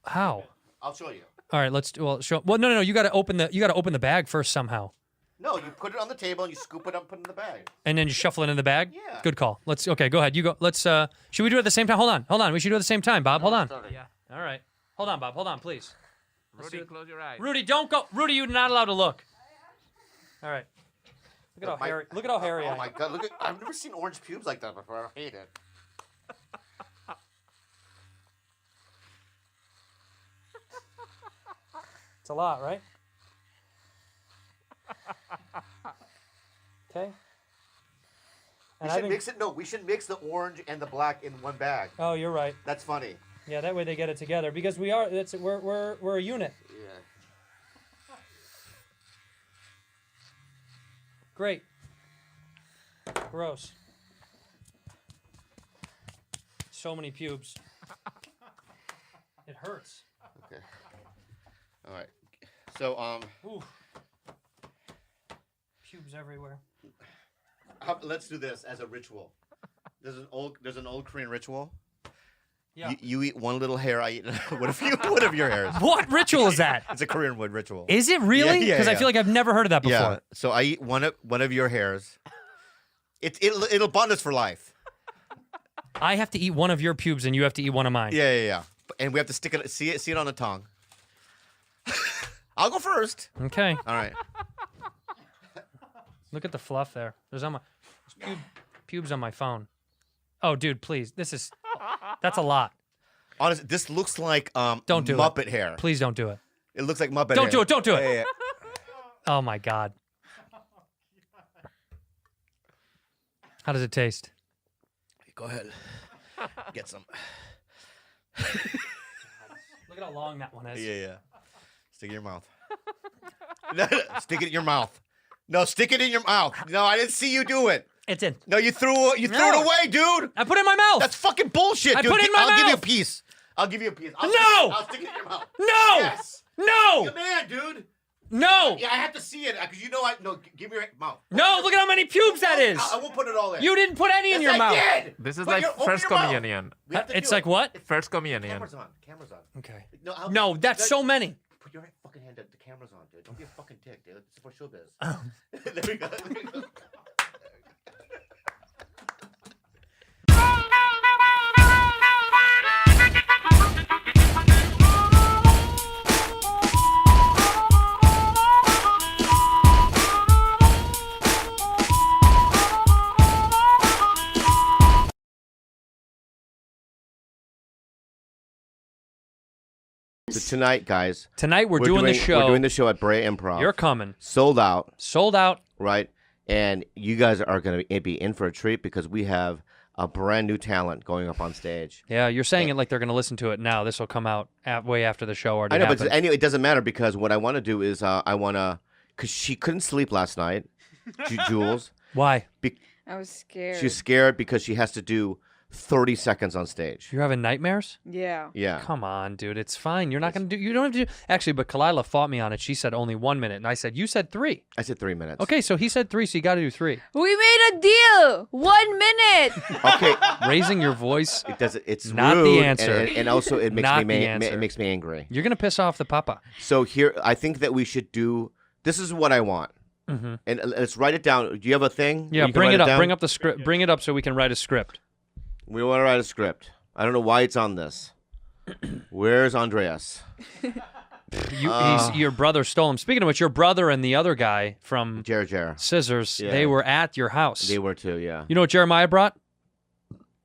How? I'll show you. All right, let's show. Well, no. You got to open the bag first somehow. No, you put it on the table and you scoop it up, put it in the bag. And then you shuffle it in the bag? Yeah. Good call. Okay, go ahead. You go. Let's should we do it at the same time? Hold on. We should do it at the same time, Bob. Hold on. Yeah. All right. Hold on, Bob. Hold on, please. Rudy, close your eyes. Rudy, don't go. Rudy, you're not allowed to look. All right. Look at how hairy I am. Oh my god, I've never seen orange pubes like that before. I hate it. It's a lot, right? Okay. We should mix the orange and the black in one bag. Oh, you're right. That's funny. Yeah, that way they get it together because we're a unit. Yeah. Great. Gross. So many pubes. It hurts. Okay. All right. So Ooh. Pubes everywhere. Let's do this as a ritual. There's an old Korean ritual. Yeah. You eat one little hair. I eat one of your hairs. What ritual is that? It's a Korean wood ritual. Is it really? Yeah. Because I feel like I've never heard of that before. Yeah. So I eat one of your hairs. It'll bond us for life. I have to eat one of your pubes and you have to eat one of mine. Yeah. And we have to stick it. See it on the tongue. I'll go first. Okay. All right. Look at the fluff there. There's pubes on my phone. Oh, dude, please. That's a lot. Honestly, this looks like don't do Muppet hair. Please don't do it. It looks like Muppet hair. Don't do it. Don't do it. Yeah. Oh my God. How does it taste? Go ahead. Get some. Look at how long that one is. Yeah. Stick it in your mouth. No, stick it in your mouth. No, stick it in your mouth. No, I didn't see you do it. It's in. No, you threw it away, dude. I put it in my mouth. That's fucking bullshit, dude. I put it in my mouth. I'll give you a piece. I'll stick it in your mouth. No. Yes. No. You're man, dude. No. Yeah, I have to see it because give me your mouth. No, look at how many pubes that is. I won't put it all in. You didn't put any in your mouth. Did. This is Open first your mouth. communion. It's like what? First communion. Camera's on. Okay. No, that's so many. Put your fucking hand up. The camera's on, dude. Don't be a fucking dick, dude. This is for showbiz. There we go. So tonight, guys. Tonight we're doing the show. We're doing the show at Brea Improv. You're coming. Sold out. Sold out. Right? And you guys are going to be in for a treat because we have a brand new talent going up on stage. Yeah, you're saying it like they're going to listen to it now. This will come out way after the show already I know, happened. but anyway, it doesn't matter because what I want to do is because she couldn't sleep last night, Jules. Why? I was scared. She's scared because she has to do 30 seconds on stage. You're having nightmares? Yeah. Yeah. Come on, dude. It's fine. You're not going to do... You don't have to do... Actually, but Kalila fought me on it. She said only 1 minute. And I said, you said 3. I said 3 minutes. Okay, so he said 3, so you got to do 3. We made a deal. 1 minute. Okay. Raising your voice. It's not rude, the answer. and also it makes Not me the answer. it makes me angry. You're going to piss off the papa. So here, I think that we should do. This is what I want, and let's write it down. Do you have a thing? Yeah, You can bring write it up. down? Bring up the script. Bring it up so we can write a script. We want to write a script. I don't know why it's on this. Where's Andreas? He's, your brother stole him. Speaking of which, your brother and the other guy from Jer. Scissors, Yeah. they were at your house. They were too. Yeah. You know what Jeremiah brought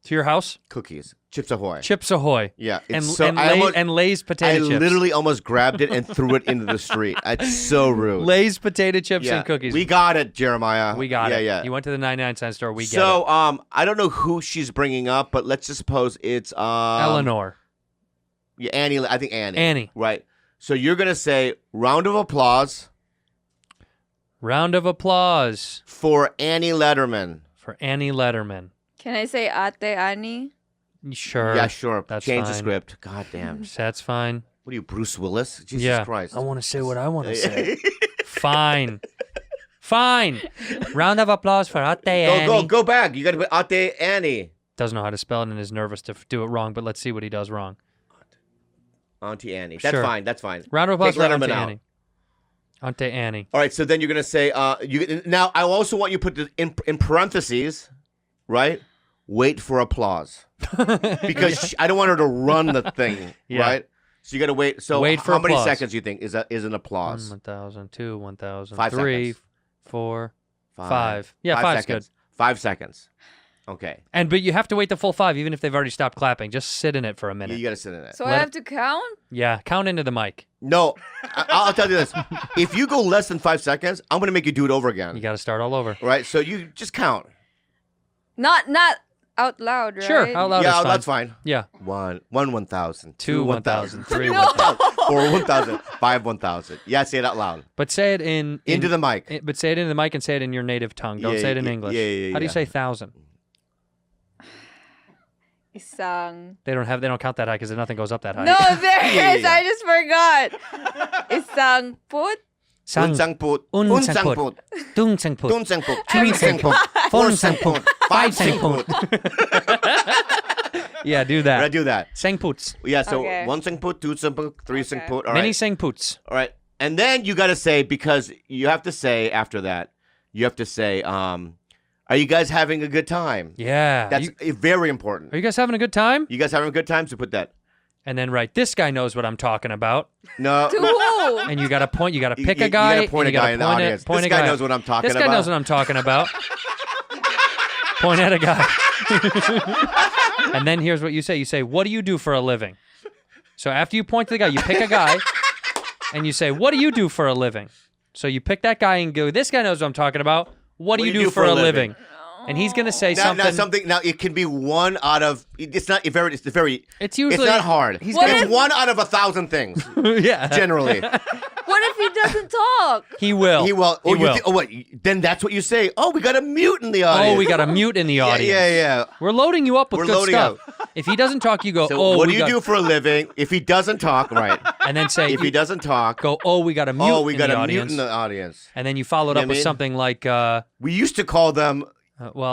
to your house? Cookies, Chips Ahoy. Chips Ahoy. Yeah, And, it's so, and, I almost- and Lay's potato I chips. literally almost grabbed it and threw it into the street. It's so rude. Lay's potato chips Yeah. and cookies. We got it, Jeremiah. We got yeah, it. Yeah, You went to the 99-cent store. We get So, it. I don't know who she's bringing up, but let's just suppose it's Eleanor. Yeah, Annie. I think Annie. Annie. Right. So you're gonna say round of applause Round of applause for Annie Letterman. for Annie Letterman. Can I say Ate Annie? Sure. Yeah, sure. That's Change the fine. script. God damn. That's fine. What are you, Bruce Willis? Jesus Yeah. Christ. I want to say what I want to say. Fine. Fine. Round of applause for Ate Annie. Go back. You got to put Ate Annie. Doesn't know how to spell it and is nervous to do it wrong, but let's see what he does wrong. Auntie Annie. That's Sure. fine. That's fine. Round of applause Take for Letterman Auntie out. Annie. Auntie Annie. All right. So then you're gonna say now. I also want you to put in parentheses, right? Wait for applause because I don't want her to run the thing, Yeah. right? So you got to wait. So Wait for how many applause. seconds do you think is an applause? 1,000, 2, 1,000, 5 3, seconds. 4, 5. Yeah, 5's good. seconds. 5 seconds. Okay. But you have to wait the full 5, even if they've already stopped clapping. Just sit in it for a minute. You got to sit in it. So I have to count? Yeah, count into the mic. No, I'll tell you this. If you go less than 5 seconds, I'm going to make you do it over again. You got to start all over. Right? So you just count. Not out loud, right? Sure, out loud is Yeah, fine. that's fine. Yeah. 1,000. 2, 1,000. 3, No. 1,000. 4, 1,000. 5, 1,000. Yeah, say it out loud. But say it into the mic. But say it into the mic and say it in your native tongue. Don't Yeah, say it in yeah, English. yeah, How do you yeah. say 1,000? Isang. They don't count that high because nothing goes up that high. No, there Yeah, is. yeah. I just forgot. Isang put. Unsangput. Unsangput. Dunsangput. Dunsangput. Threesangput. Four-sangput. Five-sangput. Yeah, do that. I do that. Sangputs. Yeah, so Okay. 1 sangput, 2 sangput, 3 sangput. All Many right. sangputs. All right. And then you got to say, because you have to say after that, you have to say, are you guys having a good time? Yeah. That's very important. Are you guys having a good time? You guys having a good time? So put that. And then write, this guy knows what I'm talking about. No. To who? And you got to point. You got to pick You a guy. gotta point and a you guy gotta in the point audience. Point This a guy guy knows what I'm talking This guy about. knows what I'm talking about. Point at a guy. And then here's what you say. You say, what do you do for a living? So after you point to the guy, you pick a guy, and you say, what do you do for a living? So you pick that guy and go, this guy knows what I'm talking about. What do you do for a living? And he's going to say something. Now it can be one out of. It's not very. It's very. It's usually. It's not hard. He's What gonna, It's 1 out of 1,000 things. yeah. Generally, What if he doesn't talk? He will. he will. He will. Wait. Then that's what you say. Oh, we got a mute in the audience. Oh, we got a mute in the audience. Yeah. We're loading you up with We're good loading stuff. If he doesn't talk, you go, So oh, what we do you got... do for a living? If he doesn't talk, right? And then say, If he doesn't talk, go, oh, we got a mute oh, we in got the a audience. mute in the audience. And then you follow it You up know with what I mean? something like, We used to call them.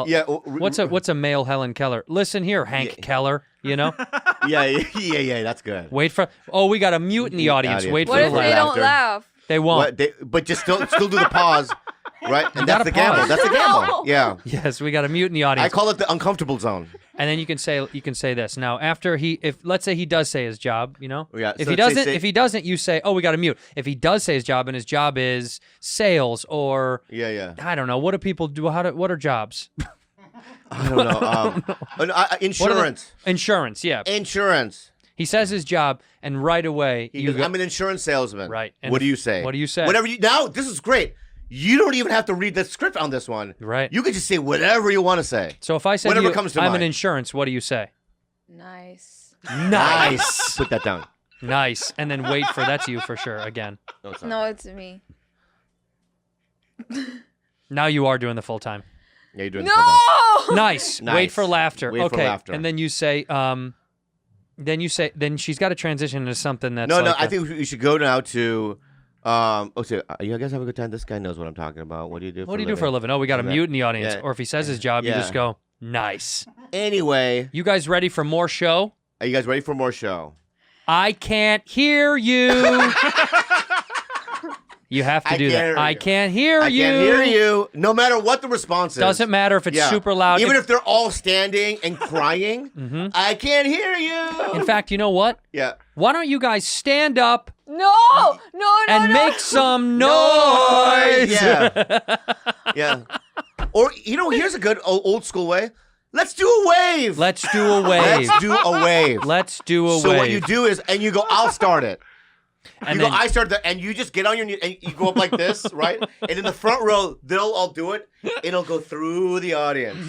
yeah. What's a male Helen Keller? Listen here, Hank Keller. You know, Yeah. That's good. wait for. Oh, we got a mute in the audience. Wait What for if the they laugh. don't laughter. laugh? They won't. But just still do the pause, right? And that's gotta the gamble. pause. That's the gamble. Yeah. Yes, we got a mute in the I audience. call it the uncomfortable zone. And then you can say this. Now, after if let's say he does say his job, you know, Yeah, if so he say- doesn't, say- if he doesn't, you say, oh, we got a mute. If he does say his job and his job is sales or Yeah. I don't know, what do people do? What are jobs? I don't know. Insurance. Insurance, yeah. Insurance. He says his job, and right away He you goes, go, I'm an insurance salesman. Right. And What do you say? what do you say? Whatever you. Now this is great. You don't even have to read the script on this one. Right. You can just say whatever you want to say. So if I say whatever you, comes to I'm an mind. insurance, what do you say? Nice. Nice. Put that down. Nice. And then wait for that's you for sure again. No, it's not. No, it's me. Now you are doing the full time. Yeah, you're doing the countdown. Nice. Wait for laughter. Wait for okay. laughter. And then you say, then she's got to transition into something that's No, like I think we should go now to. You guys have a good time. This guy knows what I'm talking about. What do you do? What do you do for a living? Oh, we got a mute in the audience. Yeah. Or if he says his job, you just go, nice. Anyway. You guys ready for more show? Are you guys ready for more show? I can't hear you. You have to do that. I can't hear you. I can't hear you. No matter what the response is. Doesn't matter if it's super loud. Even if they're all standing and crying, I can't hear you. In fact, you know what? Yeah. Why don't you guys stand up? No. And make some noise. Yeah. Yeah. Or, here's a good old school way. Let's do a wave. Let's do a wave. Let's do a wave. Let's do a wave. So what you do is, and you go, I'll start it. And you then, go, I start that, and you just get on your knees, and you go up like this, right? And in the front row, they'll all do it. It'll go through the audience.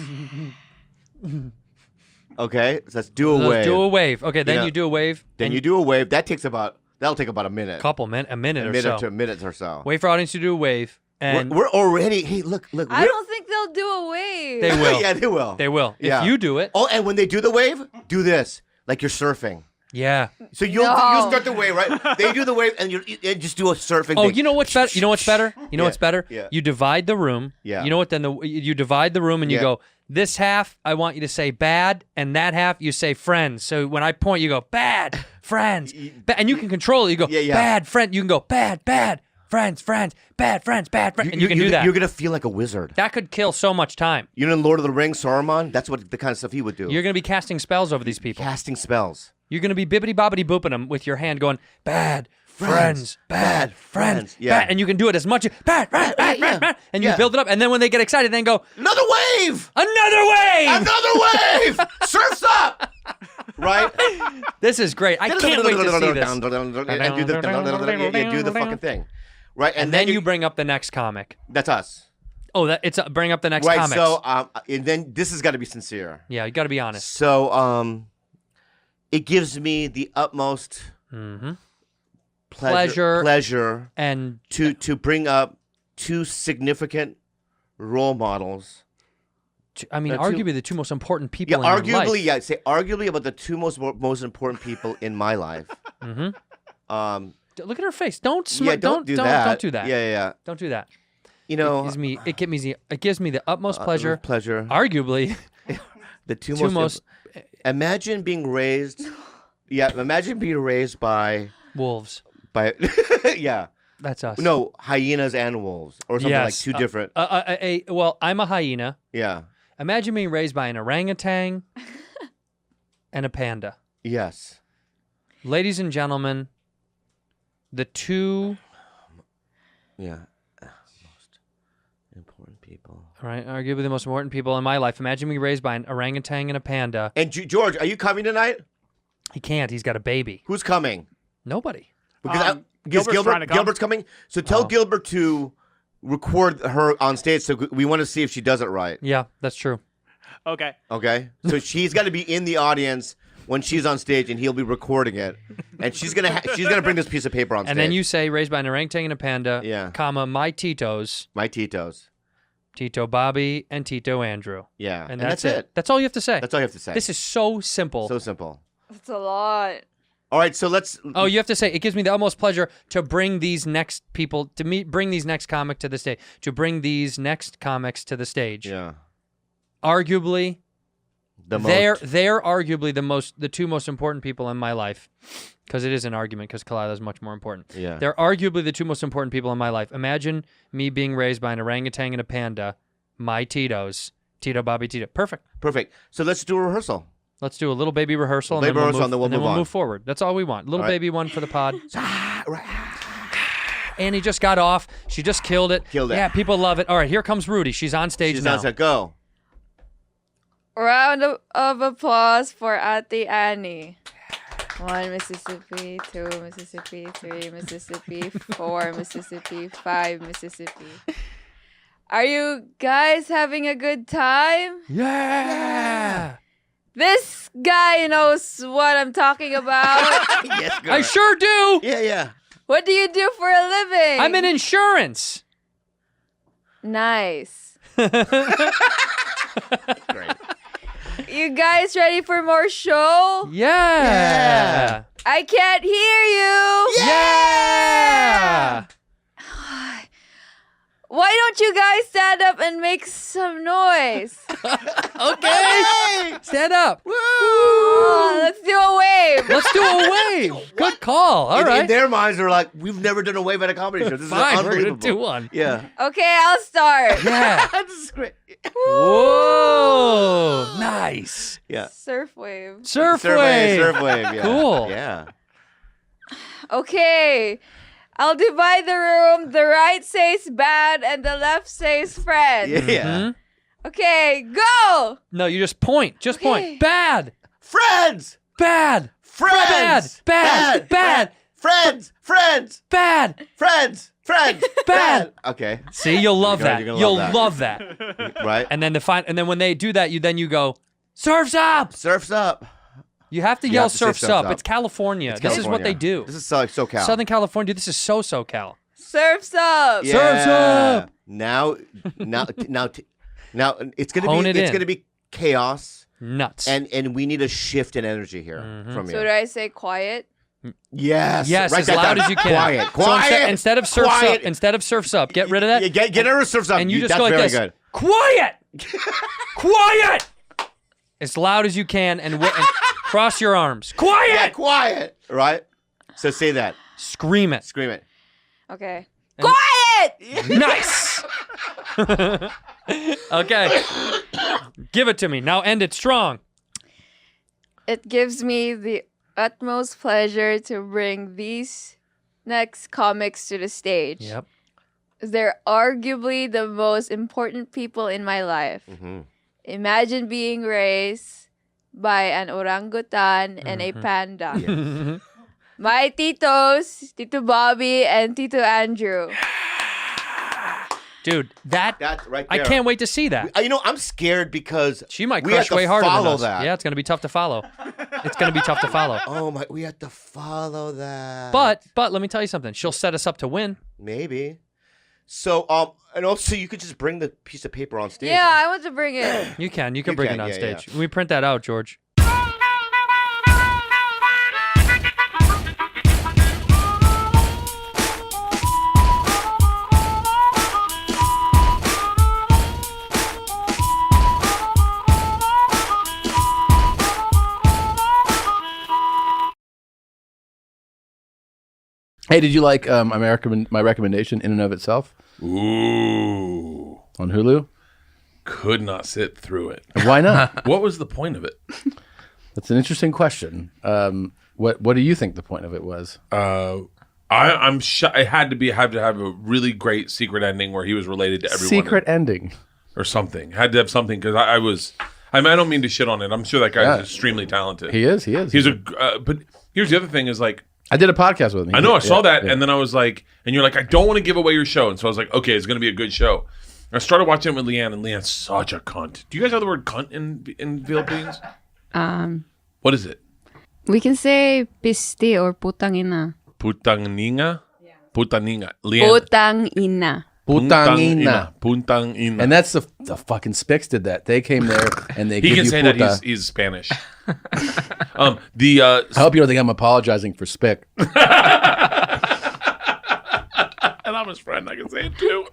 Okay, so let's do a wave. Let's do a wave. Okay, then you do a wave. Then you do a wave. That'll take about a minute. A minute or so. To a minute or so. Wait for audience to do a wave. And we're already. Hey, look. I don't think they'll do a wave. They will. Yeah, they will. They will. Yeah. If you do it. Oh, and when they do the wave, do this like you're surfing. Yeah. So you'll start the wave, right? They do the wave, and you just do a surfing. Oh, thing. you know what's better? You know what's better? You know what's better? Yeah. You divide the room. Yeah. You know what? Then you divide the room and you go, this half I want you to say bad, and that half you say friends. So when I point, you go bad friends, and you can control it. You go bad friend. You can go bad friends, bad friends, and you can do that. You're gonna feel like a wizard. That could kill so much time. You know, in Lord of the Rings, Saruman. That's what the kind of stuff he would do. You're gonna be casting spells over these people. Casting spells. You're gonna be bibbity bobbity booping them with your hand, going bad friends, bad friends, Yeah. bad, and you can do it as much bad, and you build it up, and then when they get excited, then go another wave, surfs up. Right? This is great. I can't wait to see this. And do the fucking thing. Right? And then you bring up the next comic. That's us. Oh, it's bring up the next right, comic. So, and then this has got to be sincere. Yeah, you got to be honest. So, it gives me the utmost pleasure and to bring up two significant role models. I mean, arguably the two most important people in arguably, your life. Yeah, say arguably about the two most important people in my life. Look at her face. Don't do that. Don't do that. Yeah. Don't do that. You know, it gives me the utmost pleasure. Arguably, the two most. Imagine being raised. Yeah, imagine being raised by wolves. Yeah. That's us. No, hyenas and wolves, or something like two different. Well, I'm a hyena. Yeah. Imagine being raised by an orangutan and a panda. Yes. Ladies and gentlemen, the two. Yeah. Most important people. All right, arguably the most important people in my life. Imagine being raised by an orangutan and a panda. And George, are you coming tonight? He can't. He's got a baby. Who's coming? Nobody. Because Gilbert's coming. So tell Gilbert to record her on stage. So we want to see if she does it right. Yeah, that's true. Okay. Okay. So she's got to be in the audience when she's on stage, and he'll be recording it. And she's gonna bring this piece of paper on stage. And then you say, raised by an orangutan and a panda. Yeah. Comma, my Titos. My Titos. Tito Bobby and Tito Andrew. Yeah. And that's it. That's all you have to say. That's all you have to say. This is so simple. So simple. That's a lot. All right, so let's. Oh, you have to say it gives me the utmost pleasure to bring these next people bring these next comic to the stage. To bring these next comics to the stage. Yeah. Arguably, they're arguably the two most important people in my life, because it is an argument. Because Kalila is much more important. Yeah. They're arguably the two most important people in my life. Imagine me being raised by an orangutan and a panda. My Titos, Tito Bobby Tito. Perfect. So let's do a rehearsal. Let's do a little baby rehearsal, and then we'll move forward. That's all we want. Little baby one for the pod. Annie just got off. She just killed it. Yeah, people love it. All right, here comes Rudy. She's on stage now. She's on stage. Go. Round of applause for Ate Annie. 1 Mississippi, 2 Mississippi, 3 Mississippi, 4 Mississippi, 5 Mississippi. Are you guys having a good time? Yeah. This guy knows what I'm talking about. Yes, girl. I sure do. Yeah. What do you do for a living? I'm in insurance. Nice. Great. You guys ready for more show? Yeah. I can't hear you. Yeah. Why don't you guys stand up and make some noise? Okay. Stand up. Oh, let's do a wave. Let's do a wave. Good call. All right. In their minds, they're like, we've never done a wave at a comedy show. This Fine, is we're gonna unbelievable. do one. Yeah. Okay, I'll start. Yeah. This is great. Whoa. Nice. Yeah. Surf wave. Surf wave. Surf wave. Yeah. Cool. Yeah. Okay. I'll divide the room. The right says bad and the left says friend. Yeah. Mhm. Okay, go. No, you just point. Just point. Bad. Friends. Bad. Friends. Bad. Bad. Friends. Friends. Bad. Friends. Friends. Bad. Okay. See, you'll love You're that. gonna You'll love love that. Right. And then and then when they do that, you go, surf's up. Surf's up. You have to You yell have to say surf's surf's up. up. It's California. It's This is what they California. do. This is like SoCal. Southern California. This is so SoCal. Surf's up. Yeah. Surf's up. Now, it's gonna Hone be it it's in. gonna be chaos, Nuts. and we need a shift in energy here from So you. do I say quiet? Yes. Yes, Write as that loud down. as you can. Quiet. So Quiet. instead of surf's Quiet. up, get rid of that. Yeah, get rid of surf's up. And you just That's go like very this. good. Quiet. Quiet. As loud as you can, and cross your arms. Quiet. Yeah, quiet. Right. So say that. Scream it. Scream it. Okay. And- Quiet! Nice. Okay. Give it to me. Now end it strong. It gives me the utmost pleasure to bring these next comics to the stage. Yep. They're arguably the most important people in my life. Mm-hmm. Imagine being raised by an orangutan and a panda. My titos, Tito Bobby and Tito Andrew. Dude, That's right I there. can't wait to see that. You know, I'm scared because She might we have crush to way harder than follow us. that. Yeah, it's gonna be tough to follow. It's gonna be tough to follow. Oh my, we have to follow that. But let me tell you something. She'll set us up to win. Maybe. So and also you could just bring the piece of paper on stage. Yeah, I want to bring it. You can You bring can, it on yeah, stage. We print that out, George. Hey, did you like my recommendation in and of itself Ooh. on Hulu? Could not sit through it. Why not? What was the point of it? That's an interesting question. What do you think the point of it was? I'm it had to have a really great secret ending where he was related to everyone. Secret ending. Or something. Had to have something because I don't mean to shit on it. I'm sure that guy is extremely talented. He is. He's but here's the other thing is like, I did a podcast with him. I know, I saw that, and then I was like, and you're like, I don't want to give away your show, and so I was like, okay, it's going to be a good show. I started watching it with Leanne, and Leanne's such a cunt. Do you guys have the word cunt in Philippines? What is it? We can say pisti or putangina. Putanginga? Putaninga. Leanne. Putangina. Putangina. Puntangina. And that's the fucking Spix did that. They came there and they He give can you say puta. that he's Spanish. I hope you don't think I'm apologizing for Spic. And I'm his friend. I can say it too.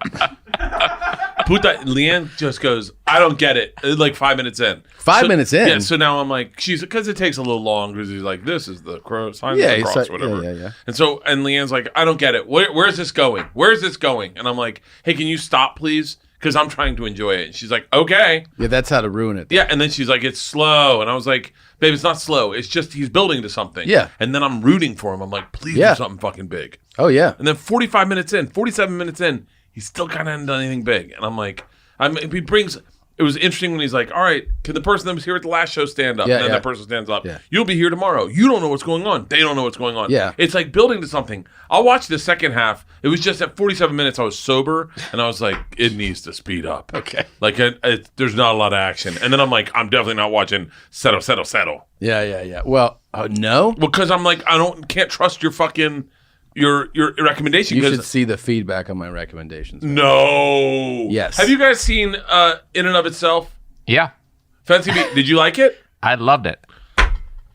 Puta, Leanne just goes, I don't get it. Like 5 minutes in. 5 minutes in? Yeah, so now I'm like, because it takes a little long because he's like, this is the sign Yeah, of the he's cross, like- whatever. yeah. And Leanne's like, I don't get it. Where's this going? Where's this going? And I'm like, hey, can you stop, please? Because I'm trying to enjoy it. And she's like, okay. Yeah, that's how to ruin it. Yeah, and then she's like, it's slow. And I was like, babe, it's not slow. It's just he's building to something. Yeah. And then I'm rooting for him. I'm like, please Yeah. do something fucking big. Oh, yeah. And then 47 minutes in, he still kind of hasn't done anything big. And I'm like, it was interesting when he's like, all right, can the person that was here at the last show stand up? Yeah, And then yeah. that person stands up. Yeah. You'll be here tomorrow. You don't know what's going on. They don't know what's going on. Yeah. It's like building to something. I'll watch the second half. It was just at 47 minutes I was sober, and I was like, it needs to speed up. Okay. Like, there's not a lot of action. And then I'm like, I'm definitely not watching settle. Yeah. Well, no. Because I'm like, can't trust your fucking... Your recommendation. You should see the feedback on my recommendations. No. Yes. Have you guys seen In and of Itself? Yeah. Fancy Beast, did you like it? I loved it.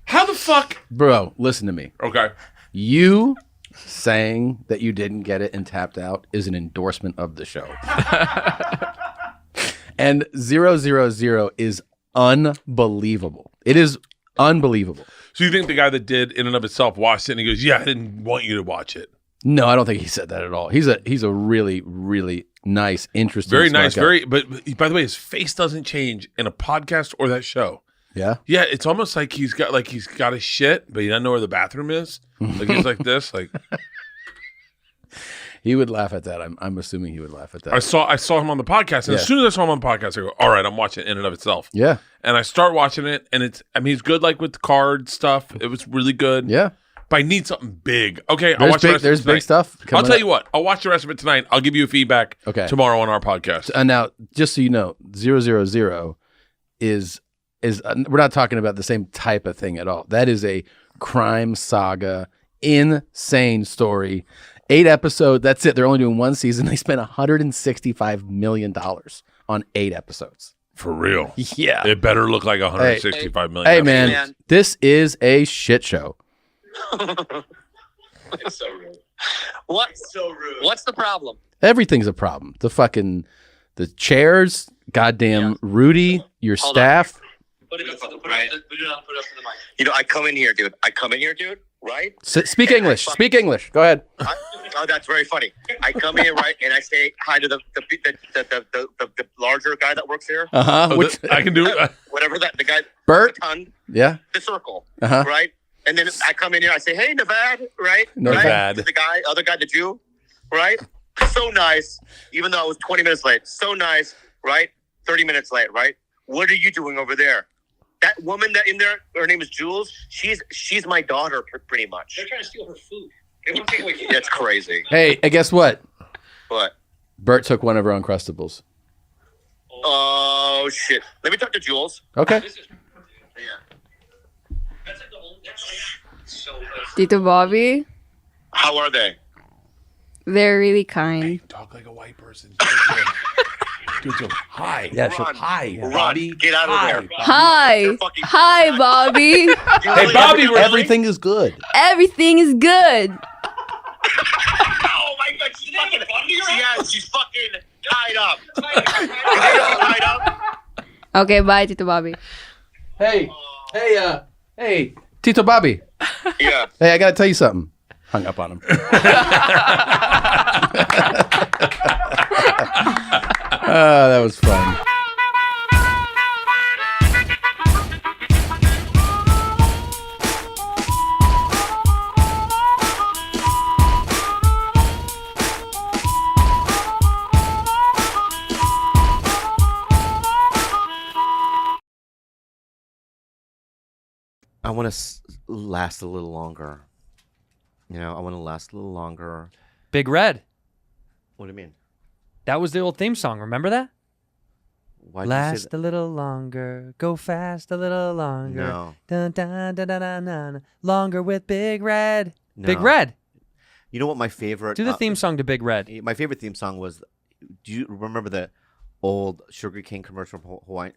How the fuck? Bro, listen to me. Okay. You saying that you didn't get it and tapped out is an endorsement of the show. And 000 is unbelievable. It is unbelievable. So you think the guy that did In and of Itself watched it and he goes, yeah, I didn't want you to watch it. No, I don't think he said that at all. He's a really, really nice, interesting, Very smart nice, guy. but by the way, his face doesn't change in a podcast or that show. Yeah? Yeah, it's almost like he's got his shit, but he doesn't know where the bathroom is. Like he's like this, like he would laugh at that. I'm assuming he would laugh at that. I saw him on the podcast, and as soon as I saw him on the podcast, I go, all right, I'm watching In and of Itself. Yeah. And I start watching it, and he's good like with the card stuff. It was really good. Yeah. But I need something big. Okay, I'll watch the rest There's of it tonight. big stuff. I'll tell you what. I'll watch the rest of it tonight. I'll give you a feedback tomorrow on our podcast. Now, just so you know, 000 is we're not talking about the same type of thing at all. That is a crime saga, insane story. 8 episodes. That's it. They're only doing 1 season. They spent $165 million on 8 episodes. For real. Yeah. It better look like $165 million. Hey, man, this is a shit show. It's so rude. What's so rude? What's the problem? Everything's a problem. The chairs, goddamn Rudy, your Hold staff. Put it up to the mic. You know, I come in here, dude. Right? Speak English. Speak English. Go ahead. Oh, that's very funny. I come in, right, and I say hi to the larger guy that works here. I can do it. Whatever that, the guy. Bert? The circle. Right? And then I come in here, I say, hey, Navad, right? Navad. Right? The other guy, the Jew, right? So nice, even though I was 20 minutes late. So nice, right? 30 minutes late, right? What are you doing over there? That woman that in there, her name is Jules. She's my daughter, pretty much. They're trying to steal her food. That's crazy. Hey, guess what? What? Bert took one of our Uncrustables. Oh, shit. Let me talk to Jules. Okay. Tito Bobby, How are they? they're really kind. Talk like a white person. Dude, hi. Yeah, hi. Robbie, get out of there. Hi. Hi, Bobby. Hey, Bobby, everything is good. Everything is good. Oh, my God. She's fucking tied up. Tied up? Okay, bye, Tito Bobby. Hey, Tito Bobby. Yeah. Hey, I got to tell you something. Hung up on him. That was fun. I want to last a little longer. You know, I want to last a little longer. Big Red. What do you mean? That was the old theme song. Remember that? Why'd you say Last that? a little longer, go fast a little longer. No. Dun, dun, dun, dun, dun, dun. Longer with Big Red. No. Big Red. You know what my favorite... Do the theme song to Big Red. My favorite theme song was... Do you remember the old Sugar Cane commercial from Hawaii?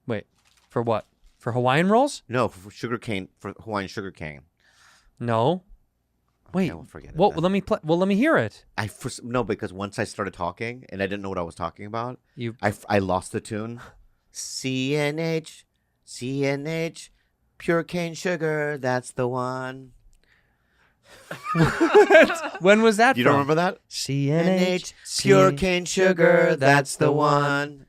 Wait, for what? For Hawaiian rolls? No, for sugar cane, for Hawaiian sugar cane. No. Wait. We'll forget it Well, then. let me play. Well, let me hear it. No, because once I started talking and I didn't know what I was talking about, I lost the tune. CNH, pure cane sugar, that's the one. When was that You from? don't remember that? CNH, pure cane sugar, that's the one.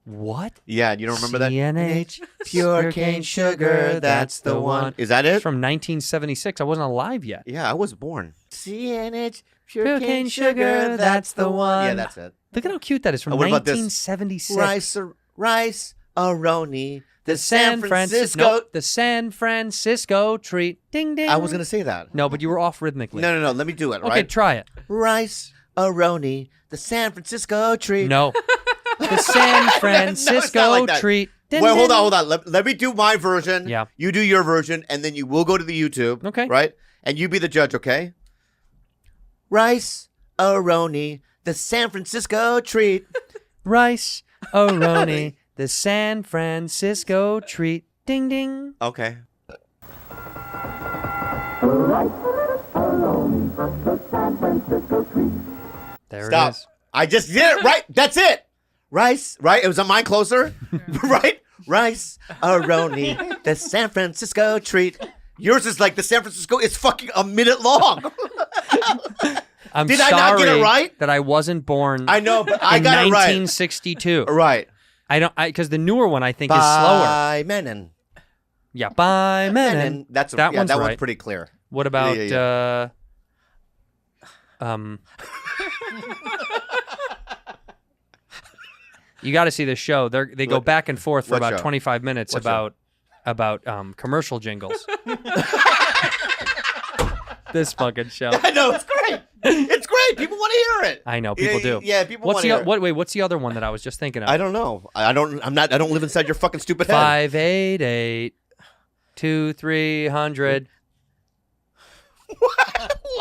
What? Yeah, you don't remember that? CNH, pure cane sugar, that's the one. Is that it? It's from 1976. I wasn't alive yet. Yeah, I was born. CNH, pure cane sugar, that's the one. Yeah, that's it. Look at how cute that is from What about this? 1976. Rice, aroni, the San Francisco. The San Francisco treat. Ding ding. I was gonna say that. No, but you were off rhythmically. No. Let me do it. Okay, right? try it. Rice, aroni, the San Francisco treat. No. The San Francisco treat. Wait, hold on. Let me do my version. Yeah. You do your version, and then you will go to the YouTube. Okay. Right? And you be the judge, okay? Rice, aroni, the San Francisco treat. Rice, aroni, the San Francisco treat. Ding ding. Okay. There Stop. it is. I just did it right. That's it. Rice, right? It was on mine closer, right? Rice, aroni, the San Francisco treat. Yours is like the San Francisco. It's fucking a minute long. I'm Did sorry I not get it right? that I wasn't born. I know, but I in got it right. 1962. Right. Because the newer one I think is slower. By Menon. Yeah, by Menon. That's that one's right. one's pretty clear. What about you got to see this show. They go back and forth for about 25 minutes about commercial jingles. This fucking show. I know, it's great. It's great. People want to hear it. I know people do. Yeah, people want to hear it. Wait, what's the other one that I was just thinking of? I don't know. I don't live inside your fucking stupid head. 588-2300.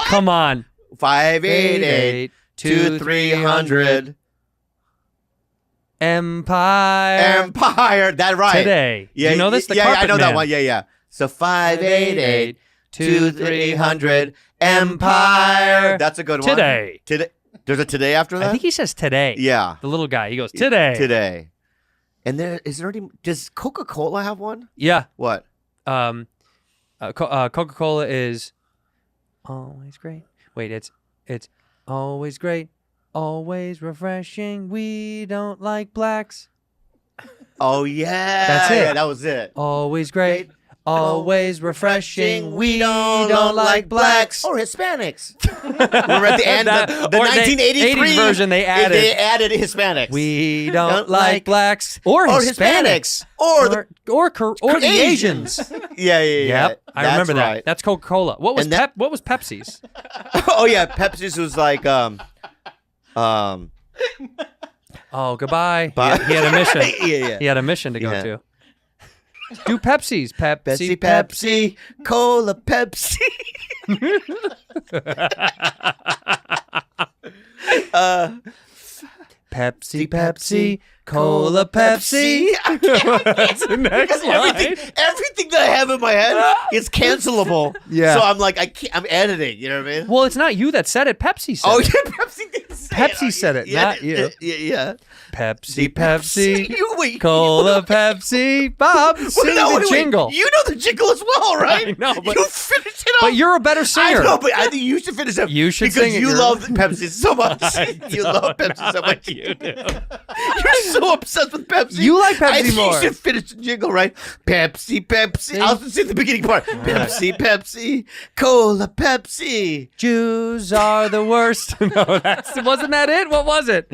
Come on. 588-2300. Empire. That right. Today. Yeah, you know this? Yeah, I know that one. Yeah. So 588-2300. Empire. That's a good one. Today. There's a today after that? I think he says today. Yeah. The little guy. He goes, today. Today. And does Coca-Cola have one? Yeah. What? Coca-Cola is always great. Wait, it's always great, always refreshing. We don't like blacks. Oh yeah, that's it. Yeah, that was it. Always great, always refreshing. We don't like blacks or Hispanics. We're at the end. The 1983 80s version. They added Hispanics. We don't like blacks or Hispanics or the Asians. Yeah. Yep, I remember that. Right. That's Coca-Cola. What was Pepsi's? Oh yeah, Pepsi's was like Oh, goodbye. He had a mission. Yeah. He had a mission to go to. Do Pepsi's. Pepsi, Cola, Pepsi. Pepsi, Cola, Pepsi. That's the next line. Everything that I have in my head is cancelable. Yeah. So I'm like, I'm editing. You know what I mean? Well, it's not you that said it. Pepsi said it. Yeah, Pepsi did say Pepsi said it, not you. Yeah. Pepsi, Wait, Cola, Pepsi. Bob, sing the jingle. You know the jingle as well, right? I know, but you finished it off. But you're a better singer. I know, but I think you should finish it. You should because sing it. you love Pepsi so much. You love Pepsi so much. You do. You're so obsessed with Pepsi. You like Pepsi I think more. You should finish the jingle, right? Pepsi. I'll say the beginning part. Pepsi, Cola, Pepsi. Jews are the worst. No, wasn't that it? What was it?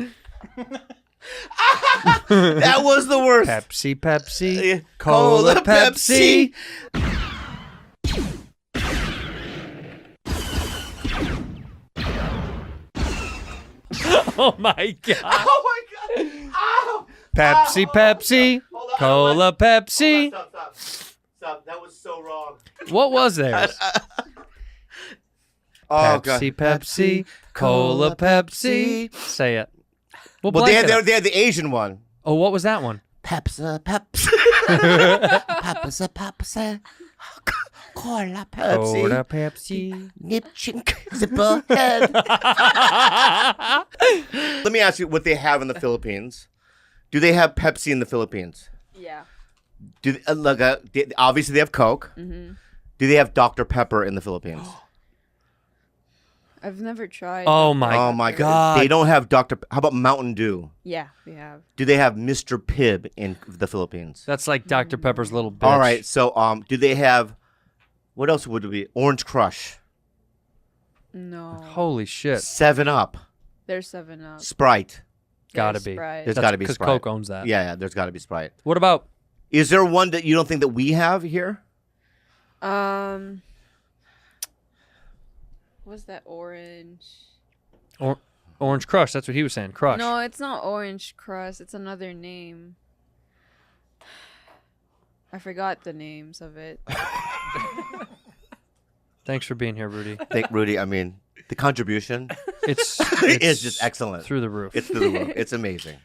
That was the worst. Pepsi, Cola, Pepsi. Oh my god. Oh my god. Ow. Pepsi, Cola, Pepsi. Stop. That was so wrong. What was theirs? Oh, Pepsi, Cola, Pepsi. Say it. Well, they had the Asian one. Oh, what was that one? Pepsi. Pepsi, Cola, Pepsi. Cola, Pepsi. Nip, chink, zipper, head. Let me ask you what they have in the Philippines. Do they have Pepsi in the Philippines? Yeah. Obviously, they have Coke. Mm-hmm. Do they have Dr. Pepper in the Philippines? I've never tried. Oh my god. They don't have Dr. How about Mountain Dew? Yeah, we have. Do they have Mr. Pibb in the Philippines? That's like Dr. Pepper's little bitch. All right. So, do they have? What else would it be? Orange Crush. No. Holy shit. 7-Up. There's 7-Up. Sprite. Gotta be. There's got to be Sprite. Because Coke owns that. Yeah. There's got to be Sprite. What about? Is there one that you don't think that we have here? What's that orange? Orange Crush. That's what he was saying. Crush. No, it's not Orange Crush. It's another name. I forgot the names of it. Thanks for being here, Rudy. Rudy. I mean, the contribution. It's it's just excellent. Through the roof. It's through the roof. It's amazing.